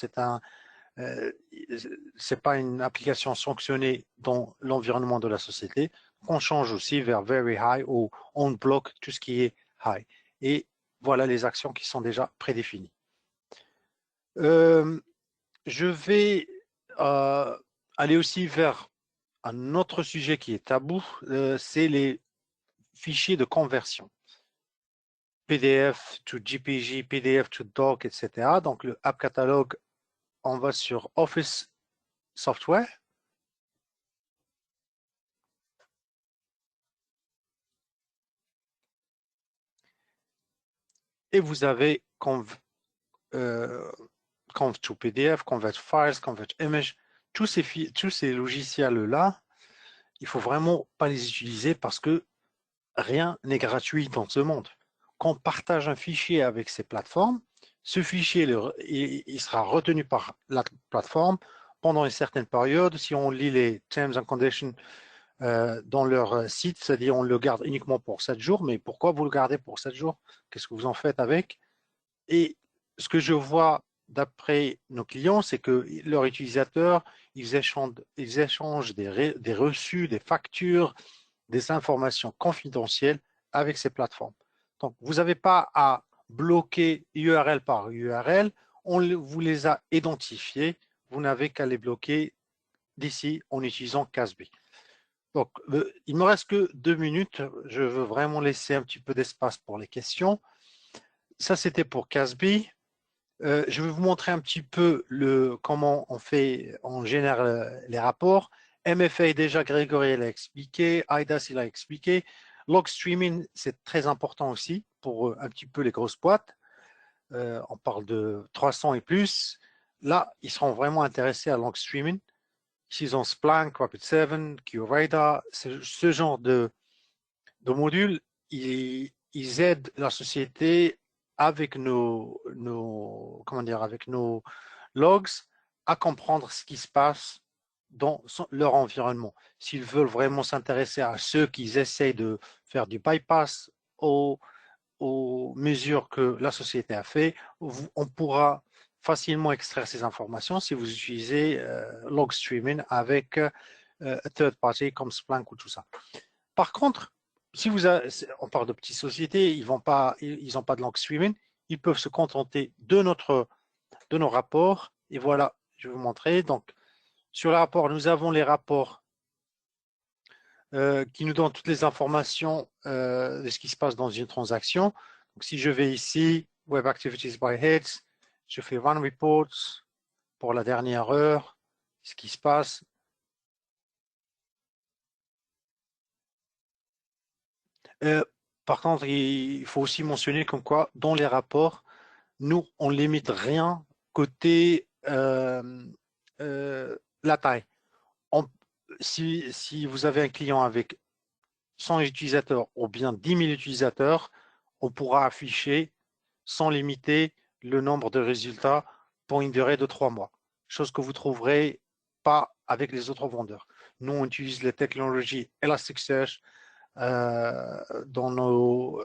S4: c'est pas une application sanctionnée dans l'environnement de la société, qu'on change aussi vers Very High ou on bloque tout ce qui est High. Et voilà les actions qui sont déjà prédéfinies. Je vais aller aussi vers un autre sujet qui est tabou, c'est les fichiers de conversion. PDF to JPG, PDF to doc, etc. Donc le App Catalog, on va sur Office Software. Et vous avez Conv to PDF, Convert Files, Convert Image. Tous ces logiciels-là, il ne faut vraiment pas les utiliser parce que rien n'est gratuit dans ce monde. Quand on partage un fichier avec ces plateformes, ce fichier il sera retenu par la plateforme pendant une certaine période. Si on lit les Terms and Conditions dans leur site, c'est-à-dire on le garde uniquement pour 7 jours, mais pourquoi vous le gardez pour 7 jours? Qu'est-ce que vous en faites avec? Et ce que je vois d'après nos clients, c'est que leurs utilisateurs, ils échangent des reçus, des factures, des informations confidentielles avec ces plateformes. Donc, vous n'avez pas à bloquer URL par URL, vous les a identifiés, vous n'avez qu'à les bloquer d'ici en utilisant CASB. Donc, il ne me reste que 2 minutes, je veux vraiment laisser un petit peu d'espace pour les questions. Ça, c'était pour CASB. Je vais vous montrer un petit peu comment on génère les rapports. MFA, déjà, Grégory l'a expliqué. IDAS, il a expliqué. Log streaming, c'est très important aussi pour un petit peu les grosses boîtes. On parle de 300 et plus. Là, ils seront vraiment intéressés à log streaming. Ici, ils ont Splunk, Rapid7, QRadar, ce genre de modules. Ils aident la société avec avec nos logs à comprendre ce qui se passe dans leur environnement. S'ils veulent vraiment s'intéresser à ceux qui essayent de faire du bypass aux mesures que la société a fait, on pourra facilement extraire ces informations si vous utilisez log streaming avec third party comme Splunk ou tout ça. Par contre, si on parle de petites sociétés, ils n'ont pas de log streaming, ils peuvent se contenter de nos rapports. Et voilà, je vais vous montrer. Donc, sur les rapports, nous avons les rapports qui nous donnent toutes les informations de ce qui se passe dans une transaction. Donc, si je vais ici, Web Activities by Heads, je fais Run Reports pour la dernière heure, ce qui se passe. Par contre, il faut aussi mentionner comme quoi, dans les rapports, nous, on ne limite rien côté la taille. Si vous avez un client avec 100 utilisateurs ou bien 10 000 utilisateurs, on pourra afficher sans limiter le nombre de résultats pour une durée de 3 mois. Chose que vous ne trouverez pas avec les autres vendeurs. Nous, on utilise les technologies Elasticsearch dans nos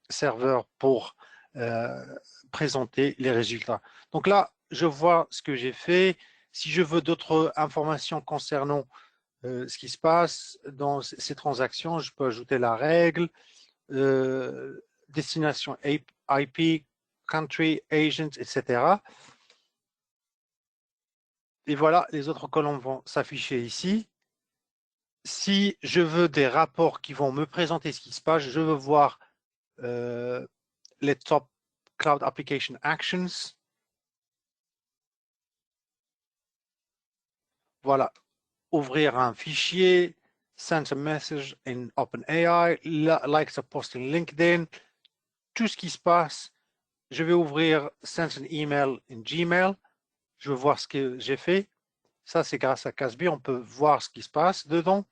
S4: serveurs pour présenter les résultats. Donc là, je vois ce que j'ai fait. Si je veux d'autres informations concernant ce qui se passe dans ces transactions, je peux ajouter la règle, destination IP, country, agent, etc. Et voilà, les autres colonnes vont s'afficher ici. Si je veux des rapports qui vont me présenter ce qui se passe, je veux voir les top Cloud Application Actions. Voilà, ouvrir un fichier, send a message in OpenAI, like a post in LinkedIn, tout ce qui se passe. Je vais ouvrir send an email in Gmail. Je veux voir ce que j'ai fait. Ça, c'est grâce à Casby. On peut voir ce qui se passe dedans.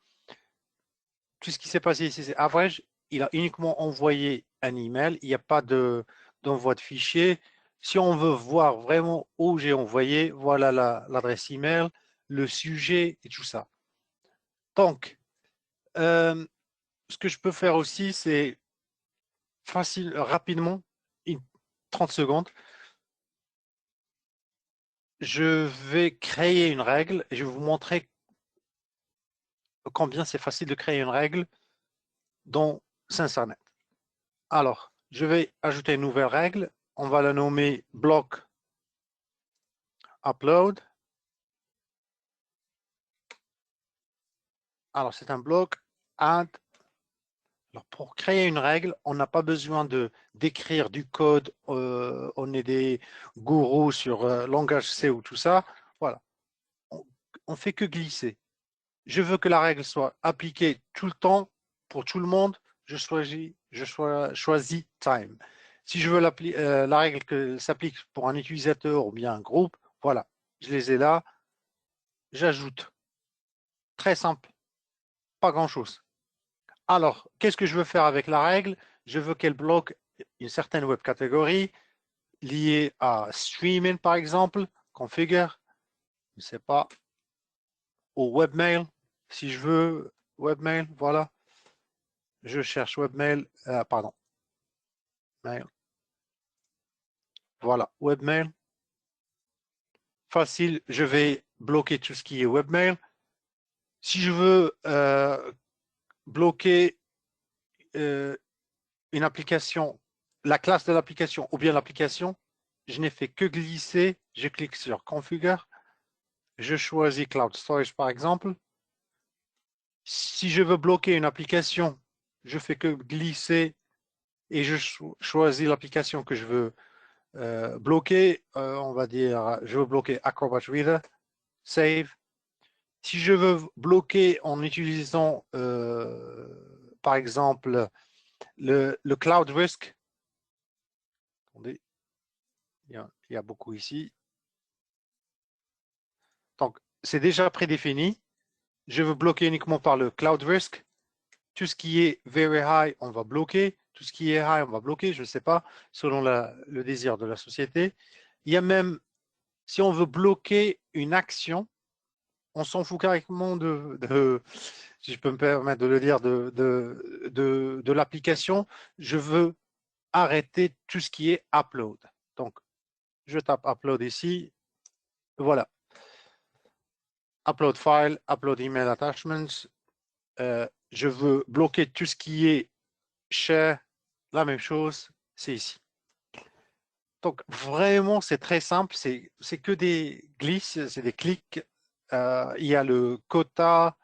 S4: Tout ce qui s'est passé ici, c'est average. Il a uniquement envoyé un email. Il n'y a pas d'envoi de fichier. Si on veut voir vraiment où j'ai envoyé, voilà l'adresse email, le sujet et tout ça. Donc, ce que je peux faire aussi, c'est facile, rapidement, 30 secondes. Je vais créer une règle et je vais vous montrer combien c'est facile de créer une règle dans Syncernet. Alors, je vais ajouter une nouvelle règle. On va la nommer bloc upload. Alors, c'est un bloc add. Alors, pour créer une règle, on n'a pas besoin d'écrire du code. On est des gourous sur langage C ou tout ça. Voilà. On fait que glisser. Je veux que la règle soit appliquée tout le temps pour tout le monde. Je choisis time. Si je veux la règle que s'applique pour un utilisateur ou bien un groupe, voilà, je les ai là. J'ajoute. Très simple. Pas grand-chose. Alors, qu'est-ce que je veux faire avec la règle? Je veux qu'elle bloque une certaine web catégorie liée à streaming, par exemple, configure, je ne sais pas, au webmail. Si je veux webmail, voilà. Je cherche webmail, pardon. Mail. Voilà, webmail. Facile, je vais bloquer tout ce qui est webmail. Si je veux bloquer une application, la classe de l'application ou bien l'application, je n'ai fait que glisser, je clique sur Configure, je choisis Cloud Storage par exemple. Si je veux bloquer une application, je fais que glisser et je choisis l'application que je veux bloquer. On va dire, je veux bloquer Acrobat Reader, Save. Si je veux bloquer en utilisant, par exemple, le Cloud Risk, attendez, il y a beaucoup ici. Donc, c'est déjà prédéfini. Je veux bloquer uniquement par le Cloud Risk. Tout ce qui est very high, on va bloquer. Tout ce qui est high, on va bloquer. Je ne sais pas, selon le désir de la société. Il y a même, si on veut bloquer une action, on s'en fout carrément si je peux me permettre de le dire, de l'application. Je veux arrêter tout ce qui est upload. Donc, je tape upload ici, voilà. Upload file, upload email attachments. Je veux bloquer tout ce qui est share, la même chose, c'est ici. Donc, vraiment, c'est très simple. C'est que des glisses, c'est des clics. Il y a le quota.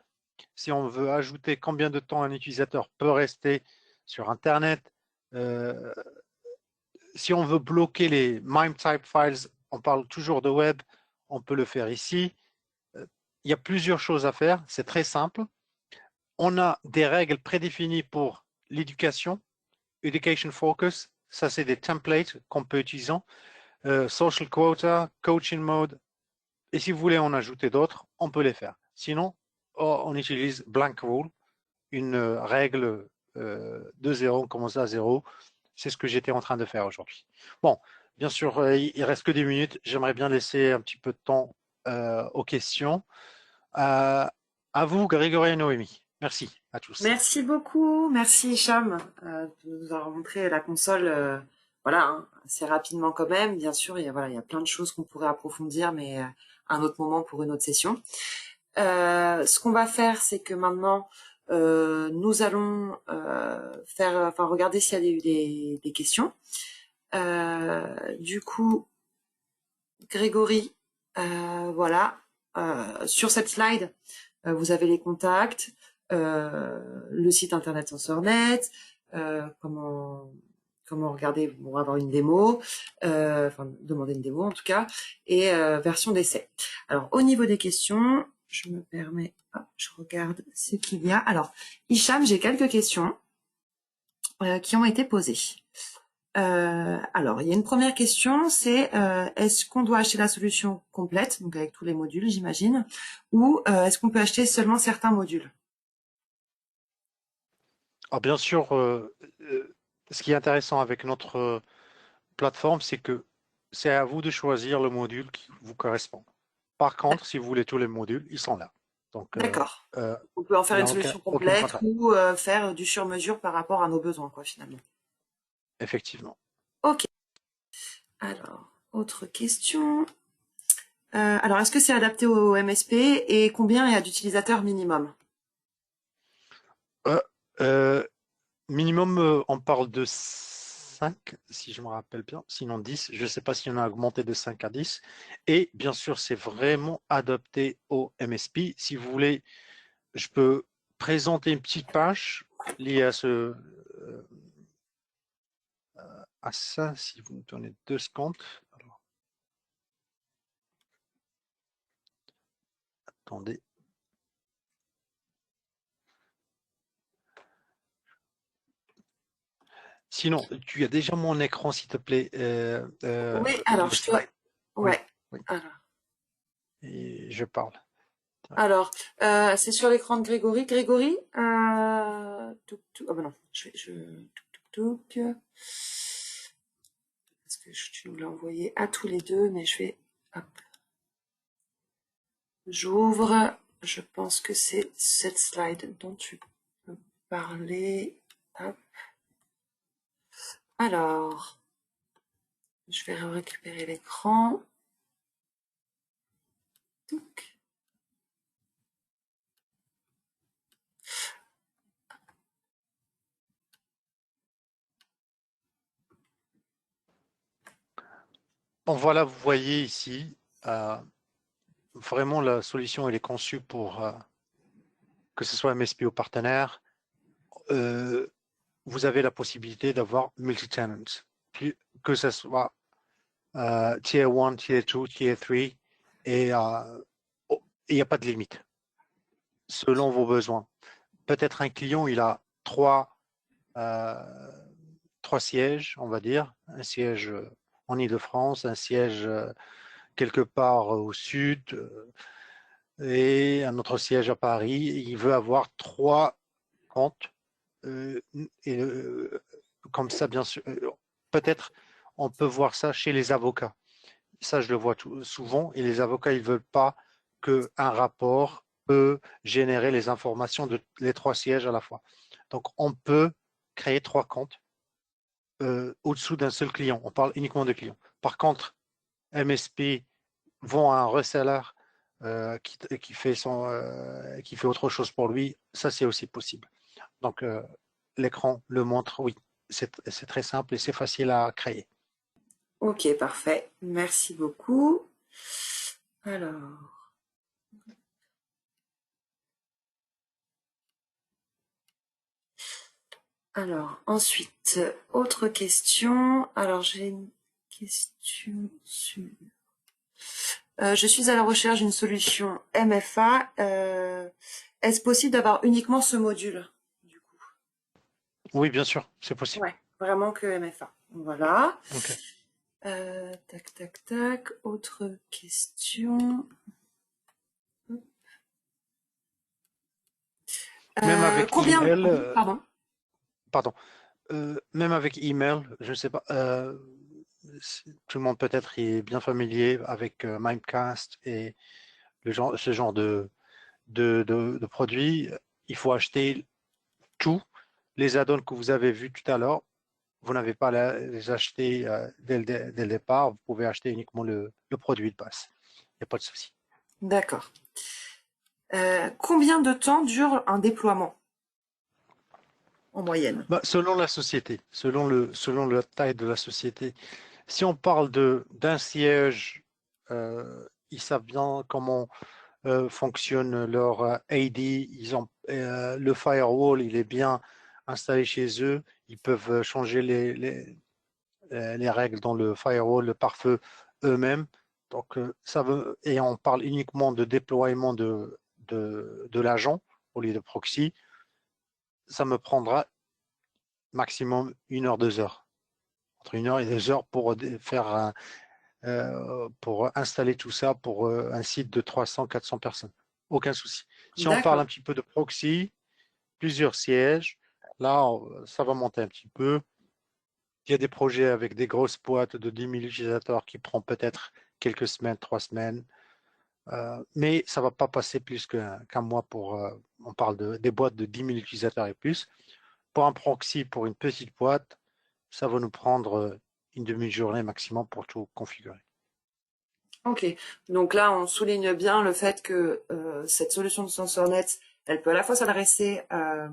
S4: Si on veut ajouter combien de temps un utilisateur peut rester sur Internet. Si on veut bloquer les MIME type files, on parle toujours de web, on peut le faire ici. Il y a plusieurs choses à faire. C'est très simple. On a des règles prédéfinies pour l'éducation, Education Focus. Ça, c'est des templates qu'on peut utiliser. Social Quota, Coaching Mode. Et si vous voulez en ajouter d'autres, on peut les faire. Sinon, on utilise Blank Rule, une règle de 0, on commence à 0. C'est ce que j'étais en train de faire aujourd'hui. Bon, bien sûr, il reste que 10 minutes. J'aimerais bien laisser un petit peu de temps aux questions. À vous, Grégory et Noémie. Merci à tous.
S2: Merci beaucoup, merci Hicham de nous avoir montré la console, voilà, hein, assez rapidement quand même. Bien sûr, il y a plein de choses qu'on pourrait approfondir, mais à un autre moment pour une autre session. Ce qu'on va faire, c'est que maintenant, nous allons regarder s'il y a eu des questions. Du coup, Grégory, voilà, sur cette slide, vous avez les contacts. Le site internet SensorNet, comment regarder pour avoir une démo, demander une démo en tout cas, et version d'essai. Alors au niveau des questions, je me permets, je regarde ce qu'il y a. Alors Hicham, j'ai quelques questions qui ont été posées. Alors, il y a une première question, c'est est-ce qu'on doit acheter la solution complète, donc avec tous les modules, j'imagine, ou est-ce qu'on peut acheter seulement certains modules?
S4: Alors, bien sûr, ce qui est intéressant avec notre plateforme, c'est que c'est à vous de choisir le module qui vous correspond. Par contre, si vous voulez tous les modules, ils sont là. Donc,
S2: d'accord. On peut en faire une solution complète ou faire du sur-mesure par rapport à nos besoins, quoi, finalement.
S4: Effectivement.
S2: Ok. Alors, autre question. Alors, est-ce que c'est adapté au MSP et combien il y a d'utilisateurs minimum?
S4: Minimum, on parle de 5, si je me rappelle bien, sinon 10. Je ne sais pas si on a augmenté de 5 à 10. Et bien sûr, c'est vraiment adapté au MSP. Si vous voulez, je peux présenter une petite page liée à à ça, si vous me donnez 2 secondes. Alors, attendez. Sinon, tu as déjà mon écran, s'il te plaît.
S2: Oui, alors je dois. Ouais.
S4: Oui.
S2: Alors.
S4: Et je parle.
S2: Alors, c'est sur l'écran de Grégory. Grégory, ah ben non, parce que tu nous l'as envoyé à tous les deux, mais je vais, hop. J'ouvre, je pense que c'est cette slide dont tu peux parler. Hop. Alors, je vais récupérer l'écran.
S4: Bon, voilà, vous voyez ici, vraiment la solution elle est conçue pour que ce soit MSP ou partenaire. Vous avez la possibilité d'avoir multi-tenants, que ce soit Tier 1, Tier 2, Tier 3, et il n'y a pas de limite selon vos besoins. Peut-être un client, il a trois sièges, on va dire, un siège en Ile-de-France, un siège quelque part au sud et un autre siège à Paris. Il veut avoir 3 comptes et comme ça, bien sûr, peut-être on peut voir ça chez les avocats. Ça, je le vois souvent, et les avocats, ils ne veulent pas qu'un rapport peut générer les informations de les 3 sièges à la fois. Donc, on peut créer 3 comptes au-dessous d'un seul client. On parle uniquement de clients. Par contre, MSP vend à un reseller qui fait autre chose pour lui, ça c'est aussi possible. Donc l'écran le montre, oui, c'est très simple et c'est facile à créer.
S2: Ok, parfait. Merci beaucoup. Alors, ensuite, autre question. Alors, j'ai une question sur... je suis à la recherche d'une solution MFA. Est-ce possible d'avoir uniquement ce module, du coup?
S4: Oui, bien sûr, c'est possible.
S2: Ouais, vraiment que MFA. Voilà.
S4: Okay.
S2: Tac, tac, tac. Autre question.
S4: Même avec
S2: Combien...
S4: email,
S2: Pardon.
S4: pardon, même avec email, je ne sais pas, tout le monde peut-être est bien familier avec Mimecast et ce genre de produits. Il faut acheter tous les add-ons que vous avez vus tout à l'heure. Vous n'avez pas à les acheter dès le départ. Vous pouvez acheter uniquement le produit de base. Il n'y a pas de souci.
S2: D'accord. Combien de temps dure un déploiement en moyenne?
S4: Selon la société, selon la taille de la société. Si on parle d'un siège, ils savent bien comment fonctionne leur AD. Ils ont le firewall, il est bien installé chez eux. Ils peuvent changer les règles dans le firewall, le pare-feu eux-mêmes. Donc et on parle uniquement de déploiement de l'agent au lieu de proxy. Ça me prendra maximum 1 heure, 2 heures. Entre 1 heure et 2 heures pour faire pour installer tout ça pour un site de 300, 400 personnes. Aucun souci. Si on parle un petit peu de proxy, plusieurs sièges, là, ça va monter un petit peu. Il y a des projets avec des grosses boîtes de 10 000 utilisateurs qui prend peut-être quelques semaines, 3 semaines. Mais ça ne va pas passer plus qu'un mois pour... on parle des boîtes de 10 000 utilisateurs et plus. Pour un proxy, pour une petite boîte, ça va nous prendre une demi-journée maximum pour tout configurer.
S2: Ok, donc là on souligne bien le fait que cette solution de SensorNet, elle peut à la fois s'adresser à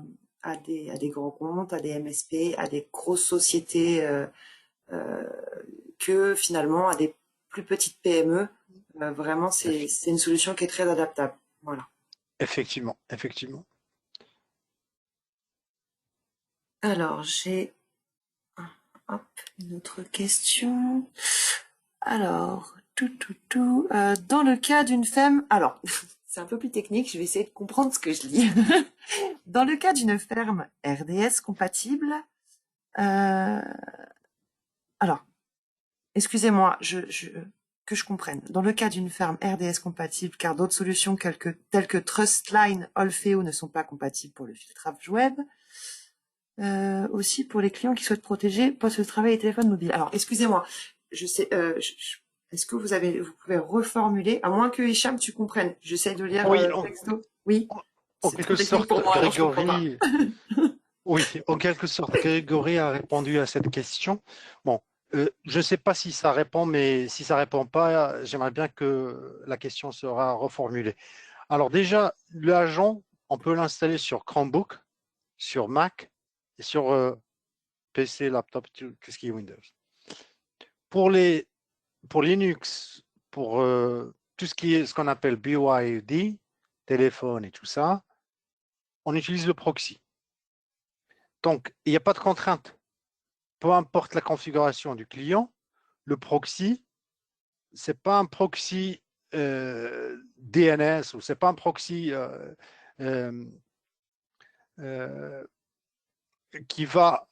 S2: des grands comptes, à des MSP, à des grosses sociétés, que finalement à des plus petites PME. Vraiment, c'est une solution qui est très adaptable. Voilà.
S4: Effectivement, effectivement.
S2: Alors, j'ai une autre question. Alors, dans le cas d'une ferme... Alors, c'est un peu plus technique, je vais essayer de comprendre ce que je lis. Dans le cas d'une ferme RDS compatible... Alors, excusez-moi, que je comprenne. Dans le cas d'une ferme RDS compatible, car d'autres solutions telles que Trustline, Olfeo ne sont pas compatibles pour le filtrage web, aussi pour les clients qui souhaitent protéger poste de travail et téléphone mobile. Alors, excusez-moi, je sais, est-ce que vous pouvez reformuler, à moins que Hicham, tu comprennes. J'essaie de lire
S4: Oui,
S2: le texto. Oui.
S4: En quelque sorte, Grégory, oui, en quelque sorte, Grégory a répondu à cette question. Bon, je ne sais pas si ça répond, mais si ça répond pas, j'aimerais bien que la question sera reformulée. Alors déjà, l'agent, on peut l'installer sur Chromebook, sur Mac et sur PC, laptop, tout ce qui est Windows. Pour Linux, pour tout ce qui est ce qu'on appelle BYOD, téléphone et tout ça, on utilise le proxy. Donc, il n'y a pas de contrainte. Peu importe la configuration du client, le proxy, ce n'est pas un proxy DNS ou ce n'est pas un proxy qui va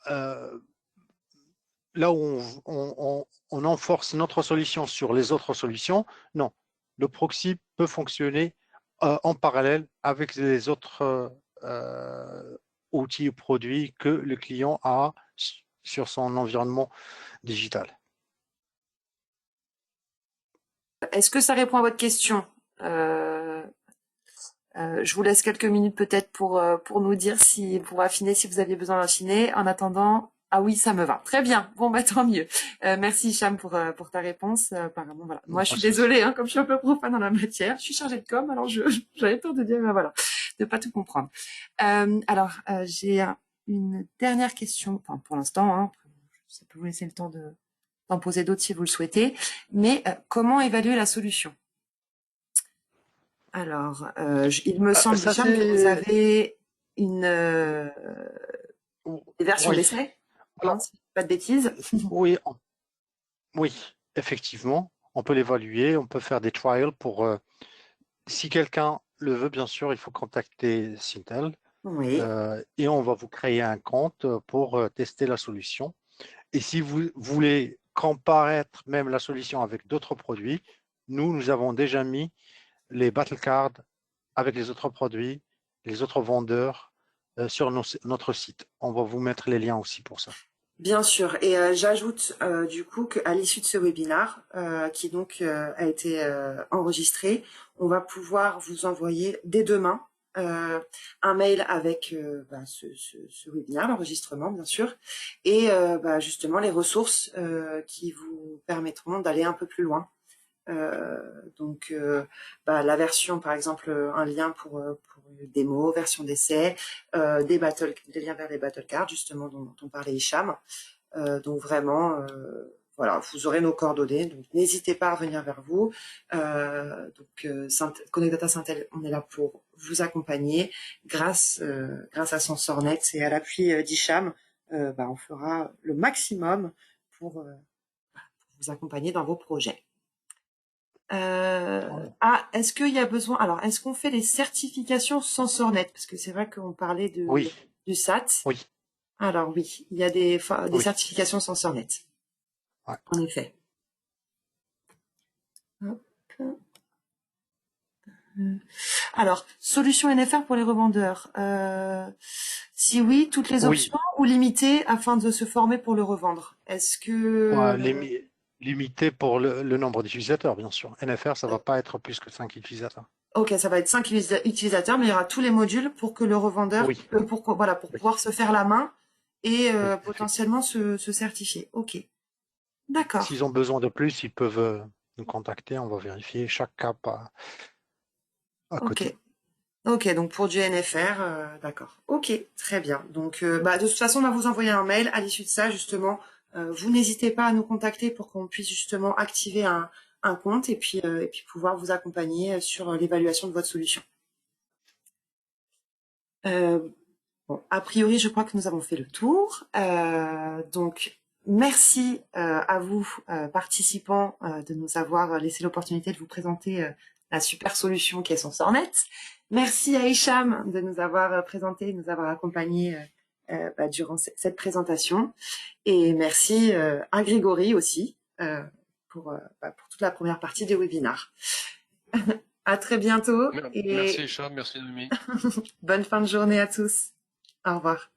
S4: là où on enforce notre solution sur les autres solutions. Non, le proxy peut fonctionner en parallèle avec les autres outils ou produits que le client a sur son environnement digital.
S2: Est-ce que ça répond à votre question? Je vous laisse quelques minutes peut-être pour nous dire pour affiner si vous aviez besoin d'affiner. En attendant, Ah oui, ça me va. Très bien. Bon, bah tant mieux. Merci Hicham pour ta réponse. Apparemment, voilà. Moi, je suis désolée, hein, comme je suis un peu profane dans la matière. Je suis chargée de com, alors j'avais peur de dire, voilà, de pas tout comprendre. Alors, j'ai une dernière question. Enfin, pour l'instant, hein, ça peut vous laisser le temps d'en poser d'autres si vous le souhaitez. Mais comment évaluer la solution? Alors, il me semble,
S4: Ça,
S2: Hicham, que vous avez des versions
S4: oui.
S2: d'essai, hein,
S4: Alors,
S2: si je dis pas de bêtises.
S4: oui, oui, effectivement, on peut l'évaluer, on peut faire des trials pour, si quelqu'un le veut, bien sûr, il faut contacter Syntel
S2: Oui.
S4: et on va vous créer un compte pour tester la solution. Et si vous voulez comparaître même la solution avec d'autres produits, nous avons déjà mis les battle cards avec les autres produits, les autres vendeurs sur notre site. On va vous mettre les liens aussi pour ça.
S2: Bien sûr. Et j'ajoute du coup qu'à l'issue de ce webinaire, qui donc a été enregistré, on va pouvoir vous envoyer dès demain un mail avec ce webinaire, l'enregistrement bien sûr, et justement les ressources qui vous permettront d'aller un peu plus loin. La version, par exemple, un lien pour une démo, version d'essai, des liens vers les battle cards, justement, dont on parlait Hicham. Donc vraiment, voilà, vous aurez nos coordonnées, donc n'hésitez pas à revenir vers vous. Connect Data Syntel, on est là pour vous accompagner grâce à Sensornet et à l'appui d'Hicham. On fera le maximum pour vous accompagner dans vos projets. Est-ce qu'il y a besoin... Alors, est-ce qu'on fait les certifications Sensornet? Parce que c'est vrai qu'on parlait du SAT.
S4: Oui.
S2: Alors oui, il y a des certifications Sensornet.
S4: Ouais.
S2: En effet. Hop. Alors, solution NFR pour les revendeurs. Si oui, toutes les options ou limitées afin de se former pour le revendre? Est-ce que...
S4: Limité pour le nombre d'utilisateurs, bien sûr. NFR, ça ne va pas être plus que 5 utilisateurs.
S2: Ok, ça va être 5 utilisateurs, mais il y aura tous les modules pour que le revendeur, pour pouvoir se faire la main et potentiellement se certifier. Ok, d'accord.
S4: S'ils ont besoin de plus, ils peuvent nous contacter. On va vérifier chaque cas à côté.
S2: Ok, donc pour du NFR, d'accord. Ok, très bien. Donc, de toute façon, on va vous envoyer un mail à l'issue de ça, justement. Vous n'hésitez pas à nous contacter pour qu'on puisse justement activer un compte et puis pouvoir vous accompagner sur l'évaluation de votre solution. A priori, je crois que nous avons fait le tour. Donc, merci à vous, participants, de nous avoir laissé l'opportunité de vous présenter la super solution qui est Sensornet. Merci à Hicham de nous avoir présenté, de nous avoir accompagnés durant cette présentation. Et merci à Grégory aussi pour toute la première partie du webinaire. À très bientôt.
S3: Merci Hicham, merci Noémie.
S2: Bonne fin de journée à tous. Au revoir.